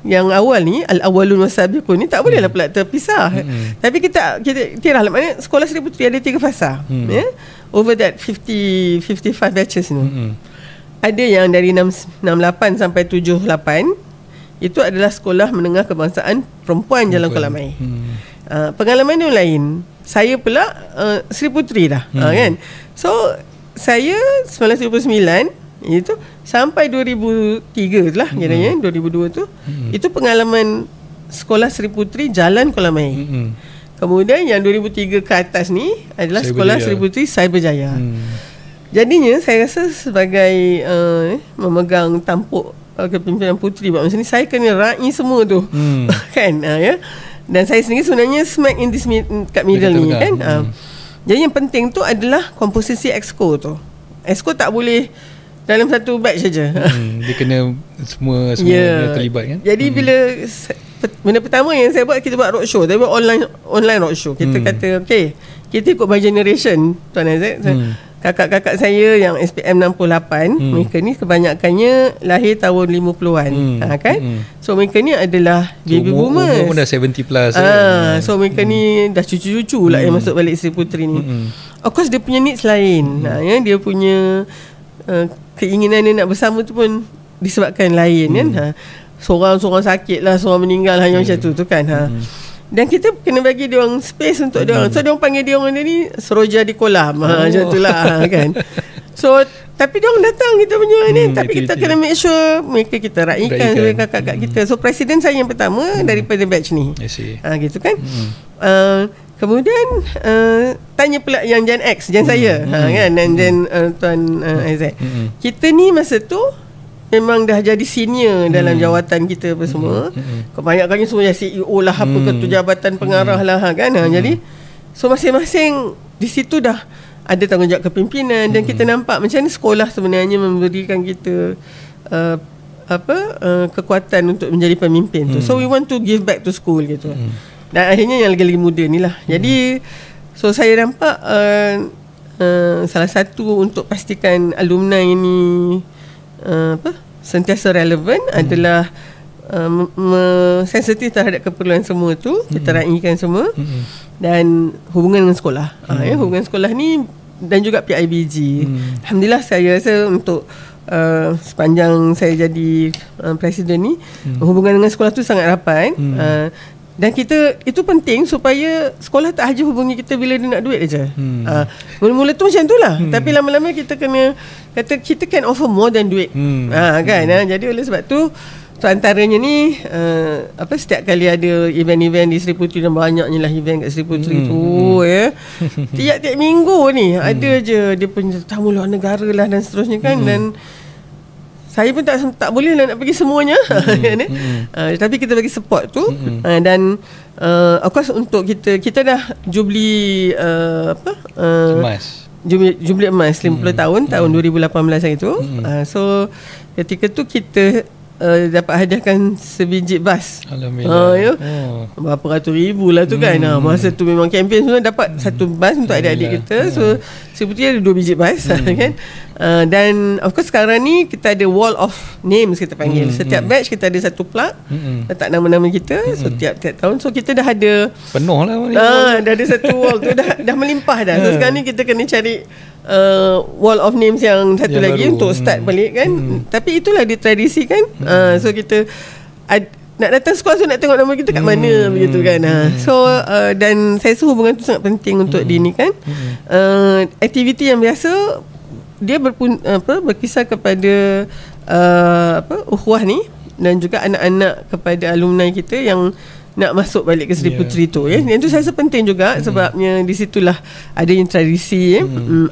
yang awal ni, al-awwalun wasabiqun ni, tak boleh lah pula terpisah. Tapi kita kira lah, maknanya sekolah Sri Puteri ada 3 fasa over that 55 batches ni. Ada yang dari 68 sampai 78, itu adalah sekolah menengah kebangsaan perempuan Jalan Kolam Air. Pengalaman dia lain. Saya pula Sri Puteri dah kan. So saya 1999 itu sampai 2003 tu lah kiranya, 2002 tu, itu pengalaman sekolah Sri Puteri Jalan Kolam Air. Kemudian yang 2003 ke atas ni adalah sekolah Sri Puteri Cyberjaya. Jadinya saya rasa sebagai memegang tampuk kepimpinan Puteri buat masa ni, saya kena raih semua tu kan ya. Dan saya sendiri sebenarnya smack in this kat middle ni kan. Jadi yang penting tu adalah komposisi exco tu. Exco tak boleh dalam satu batch saja. Dia kena semua terlibat kan. Jadi bila benda pertama yang saya buat, kita buat roadshow. Tapi buat online roadshow. Kita kata kita ikut by generation, Tuan Azad. Kakak-kakak saya yang SPM 68, mereka ni kebanyakannya lahir tahun 50-an kan. So mereka ni adalah baby boomers. Umur dah 70 plus. So mereka ni dah cucu-cucu lah yang masuk balik Sri Puteri ni. Of course dia punya needs lain. Dia punya keinginan dia nak bersama tu pun disebabkan lain kan. Seorang sakit lah, seorang meninggal hanya macam tu kan. Dan kita kena bagi dia orang space untuk dia orang. So dia orang panggil dia orang ni seroja di kolam. Macam tu lah kan. So tapi dia orang datang kita punya ni, tapi kita kena make sure mereka kita raikan sebagai kakak-kakak kita. So presiden saya yang pertama daripada batch ni. Gitu kan. Kemudian tanya pula yang Gen X, Gen saya kan, dan Gen Tuan Aizat. Kita ni masa tu memang dah jadi senior dalam jawatan kita apa semua. Kebanyakannya semua CEO lah, apa ketua jabatan pengarah lah kan. Jadi so masing-masing di situ dah ada tanggungjawab kepimpinan, dan kita nampak macam ni sekolah sebenarnya memberikan kita kekuatan untuk menjadi pemimpin tu. So we want to give back to school gitu. Dan akhirnya yang lagi-lagi muda ni lah. Jadi so saya nampak salah satu untuk pastikan alumni ini sentiasa relevan adalah sensitif terhadap keperluan semua tu, kita raikan semua, dan hubungan dengan sekolah. Hubungan sekolah ni dan juga PIBG. Alhamdulillah saya rasa untuk sepanjang saya jadi presiden ni, hubungan dengan sekolah tu sangat rapat. Dan kita, itu penting supaya sekolah tak haja hubungi kita bila dia nak duit aja. Mula-mula tu macam tu lah. Tapi lama-lama kita kena kata kita can offer more than duit. Kan? Jadi oleh sebab tu antaranya ni setiap kali ada event-event di Seri Puteri, dan banyaknya lah event kat Seri Puteri tu tiap-tiap minggu ni ada je dia punya tamu luar negara lah dan seterusnya kan. Dan saya pun tak boleh lah nak pergi semuanya. Tapi kita bagi support tu. Dan of course untuk kita dah jubli jubli emas 50 tahun 2018 hari tu. So ketika tu kita dapat hadiahkan sebiji bas. Alhamdulillah. Berapa ratus ribu lah tu kan. Masa tu memang kempen semua dapat satu bas untuk adik-adik kita. So sebetulnya ada 2 biji bas kan. Dan of course sekarang ni kita ada wall of names kita panggil. Setiap batch kita ada satu plug letak nama-nama kita. So tiap-tiap tahun, so kita dah ada penuh lah dah ada satu wall tu dah melimpah dah. So sekarang ni kita kena cari wall of names yang satu yang lagi baru, untuk start balik kan. Tapi itulah dia tradisi kan. So kita nak datang sekolah tu nak tengok nama kita kat mana begitu kan. So dan saya rasa hubungan tu sangat penting untuk dini kan. Aktiviti yang biasa dia berkisar kepada ukhuwah ni, dan juga anak-anak kepada alumni kita yang nak masuk balik ke Seri Puteri tu ya. Yang tu saya rasa penting juga, sebabnya di situlah ada yang tradisi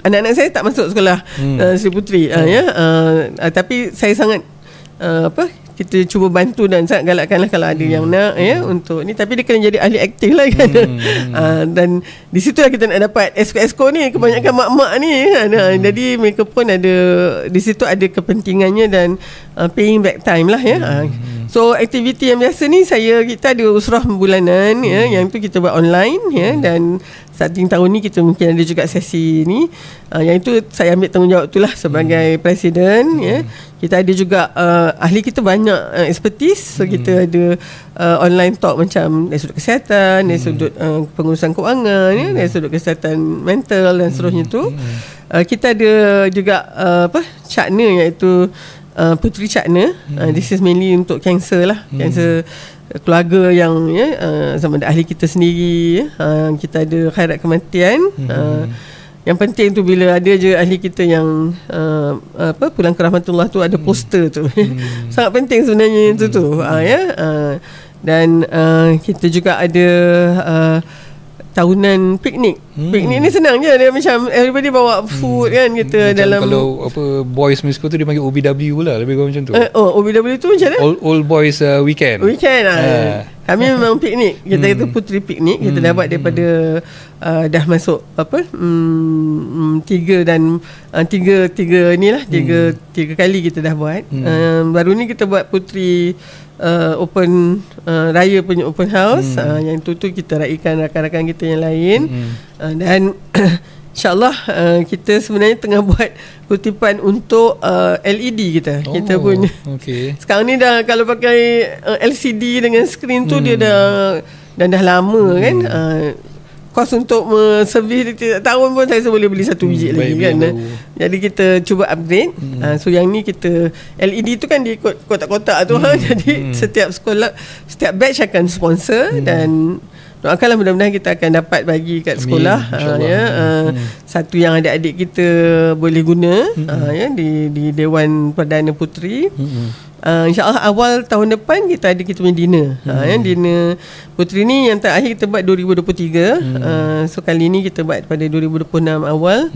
anak-anak saya tak masuk sekolah Seri Puteri tapi saya sangat kita cuba bantu dan sangat galakkanlah kalau ada yang nak untuk ni, tapi dia kena jadi ahli aktif lah kan. Dan di situlah kita nak dapat esko-esko ni, kebanyakan mak-mak ni jadi mereka pun ada di situ, ada kepentingannya dan paying back time lah ya. So aktiviti yang biasa ni kita ada usrah bulanan yang tu kita buat online dan starting tahun ni kita mungkin ada juga sesi ni. Yang itu saya ambil tanggungjawab tu lah sebagai presiden Kita ada juga ahli kita banyak expertise. So kita ada online talk macam dari sudut kesihatan, dari sudut pengurusan kewangan, dari sudut kesihatan mental dan seterusnya tu. Kita ada juga cakna, iaitu Puteri Cakna. This is mainly untuk kanser lah, kanser keluarga yang sama ada ahli kita sendiri. Kita ada khairat kematian. Yang penting tu bila ada je ahli kita yang pulang ke rahmatullah tu ada poster tu. Sangat penting sebenarnya itu tu. Dan kita juga ada tahunan piknik. Piknik ni senang je, dia macam everybody bawa food kan kita macam dalam. Kalau boys musical tu dia panggil OBW lah, lebih kurang macam tu. OBW tu macam mana? All boys weekend. Kami memang piknik. Kita itu Puteri piknik. Kita dah buat daripada dah masuk tiga kali kita dah buat. Baru ni kita buat Puteri open raya punya open house. Yang tu kita raikan rakan-rakan kita yang lain. Dan InsyaAllah kita sebenarnya tengah buat kutipan untuk LED kita. Kita pun sekarang ni dah kalau pakai LCD dengan skrin tu dia dah lama kan. Kos untuk servis tahun pun saya boleh beli satu biji lagi kan. Jadi kita cuba upgrade. So yang ni kita LED tu kan diikut kotak-kotak tu jadi setiap sekolah, setiap batch akan sponsor. Dan doakanlah mudah-mudahan kita akan dapat bagi kat sekolah. Satu yang adik-adik kita boleh guna di Dewan Perdana Puteri. InsyaAllah awal tahun depan kita punya dinner. Dinner Puteri ni yang terakhir kita buat 2023. So kali ni kita buat pada 2026 awal.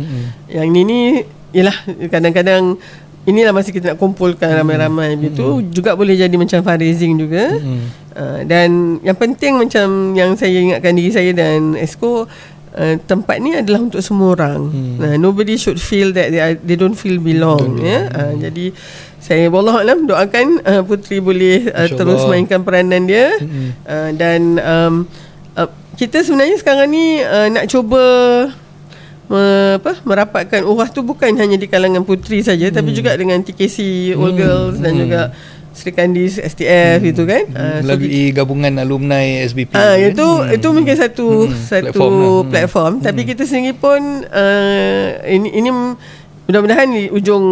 Yang ni ialah kadang-kadang inilah masa kita nak kumpulkan ramai-ramai begitu, juga boleh jadi macam fundraising juga. Dan yang penting macam yang saya ingatkan diri saya dan Esko, tempat ni adalah untuk semua orang. Nobody should feel that they don't feel belong. Jadi saya wallahualam doakan Puteri boleh terus mainkan peranan dia. Dan kita sebenarnya sekarang ni nak cuba merapatkan urah tu bukan hanya di kalangan puteri saja, tapi juga dengan TKC All Girls dan juga Sri Kandis STF itu kan, melalui gabungan alumni SBP. Itu mungkin satu platform. Tapi kita sendiri pun ini mudah-mudahan di ujung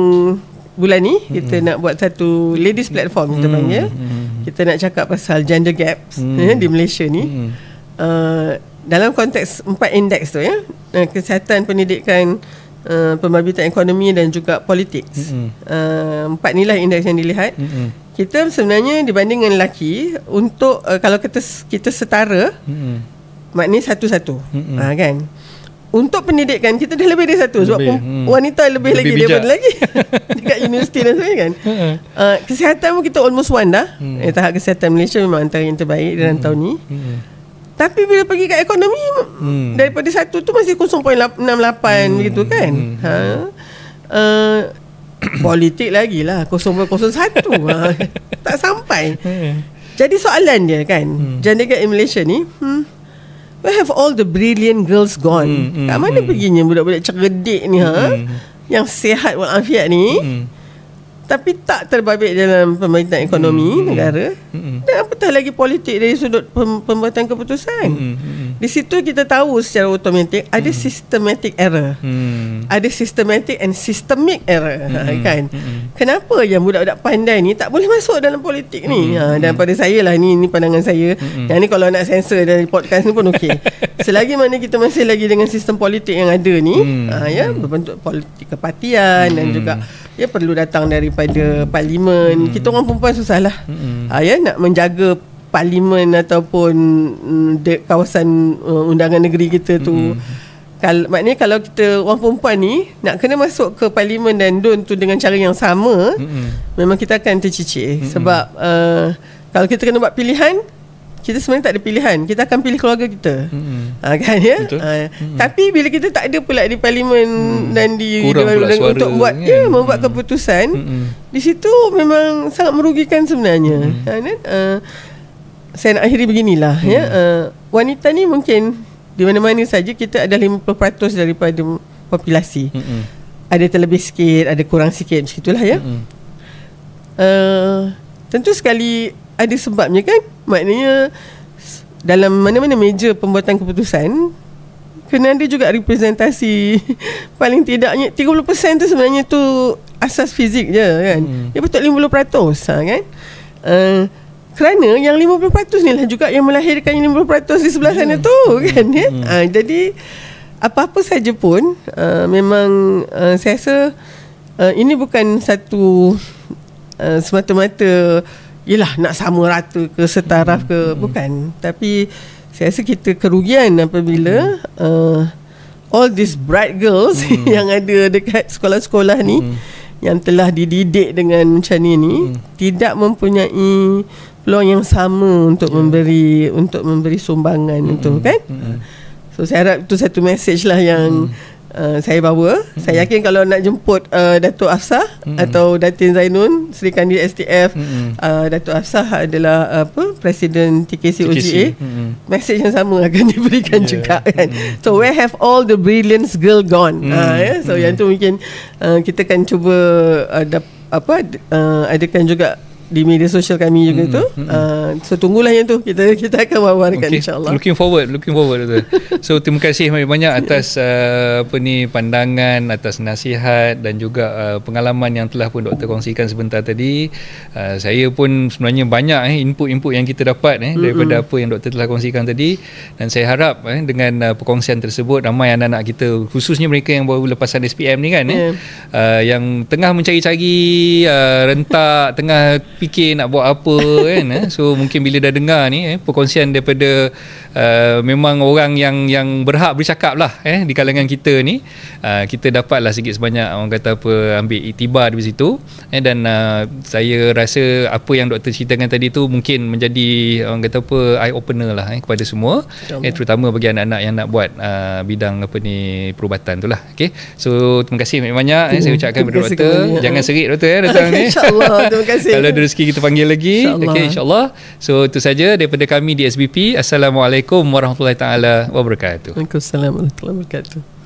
bulan ni kita nak buat satu ladies platform kita panggil. Kita nak cakap pasal gender gaps di Malaysia ni. Dalam konteks 4 indeks tu ya, kesihatan, pendidikan, pembabitan ekonomi dan juga politik. 4 ni lah indeks yang dilihat. Kita sebenarnya dibanding dengan lelaki, untuk kalau kita setara, maknanya satu-satu. Kan? Untuk pendidikan kita dah lebih dari satu, sebab wanita lebih lagi daripada lagi dekat universiti dan sebagainya kan. Kesihatan pun kita almost one dah. Tahap kesihatan Malaysia memang antara yang terbaik dalam tahun ni. Tapi bila pergi kat ekonomi, daripada satu tu masih 0.68 gitu kan. Politik lagi lah 0.01. Tak sampai. Jadi soalan dia kan, gender gap in Malaysia ni, where have all the brilliant girls gone? Kat mana perginya budak-budak cerdik ni yang sihat walafiat ni, tapi tak terbabit dalam pembangunan ekonomi negara, dan apatah lagi politik dari sudut pembuatan keputusan. Di situ kita tahu secara automatik ada systematic error, ada systematic and systemic error. Kan? Kenapa yang budak-budak pandai ni tak boleh masuk dalam politik ni? Dan pada saya lah, ni pandangan saya. Yang ni kalau nak sensor dari podcast ni pun okey. Selagi mana kita masih lagi dengan sistem politik yang ada ni, berbentuk politik kepartian dan juga perlu datang daripada parlimen. Kita orang perempuan susahlah nak menjaga parlimen ataupun kawasan undangan negeri kita tu. Maknanya kalau kita orang perempuan ni nak kena masuk ke parlimen dan DUN tu dengan cara yang sama, memang kita akan tercicir. Sebab kalau kita kena buat pilihan, kita sebenarnya tak ada pilihan, kita akan pilih keluarga kita. Kan ya? Tapi bila kita tak ada pula di parlimen dan di untuk buat membuat keputusan, di situ memang sangat merugikan sebenarnya. Saya nak akhiri beginilah wanita ni mungkin di mana-mana saja kita ada 50% daripada populasi. Ada terlebih sikit, ada kurang sikit, macam ya. Tentu sekali ada sebabnya kan. Maknanya dalam mana-mana meja pembuatan keputusan kena ada juga representasi. Paling tidaknya 30% tu sebenarnya tu asas fizik je kan. Dia betul 50% kan. Kerana yang 50% ni lah juga yang melahirkan yang 50% di sebelah sana tu kan ya. Jadi apa-apa saja pun memang saya rasa ini bukan satu semata-mata yelah nak sama rata ke setaraf ke, bukan. Tapi saya rasa kita kerugian apabila all these bright girls yang ada dekat sekolah-sekolah ni, yang telah dididik dengan macam ni tidak mempunyai peluang yang sama untuk memberi sumbangan itu kan. So saya harap itu satu message lah yang saya bawa. Saya yakin kalau nak jemput Datuk Afsah atau Datin Zainun, Sri Kandi STF, Datuk Afsah adalah Presiden TKC OGA, message yang sama akan diberikan juga kan. So where have all the brilliance girl gone? So yang tu mungkin kita akan cuba adakan juga di media sosial kami juga tu. So tunggulah yang tu, kita akan wawarkan insya-Allah. Looking forward tu. So terima kasih banyak atas pandangan, atas nasihat dan juga pengalaman yang telah pun doktor kongsikan sebentar tadi. Saya pun sebenarnya banyak input-input yang kita dapat daripada apa yang doktor telah kongsikan tadi, dan saya harap dengan perkongsian tersebut ramai anak-anak kita, khususnya mereka yang baru lepasan SPM ni kan, yang tengah mencari-cari rentak, tengah fikir nak buat apa kan. So mungkin bila dah dengar ni perkongsian daripada memang orang yang berhak bercakap lah di kalangan kita ni, kita dapatlah sikit sebanyak orang kata apa, ambil iktibar di situ. Dan saya rasa apa yang doktor ceritakan tadi tu mungkin menjadi orang kata apa, eye opener lah kepada semua, terutama bagi anak-anak yang nak buat bidang apa ni, perubatan tu lah. Okay, so terima kasih banyak saya ucapkan kepada doktor. Jangan serit doktor datang ni. InsyaAllah, terima kasih. Kalau ada rezeki kita panggil lagi. Okay, insyaAllah. So itu saja daripada kami di SBP. Assalamualaikum warahmatullahi taala wabarakatuh. Waalaikumsalam warahmatullahi wabarakatuh.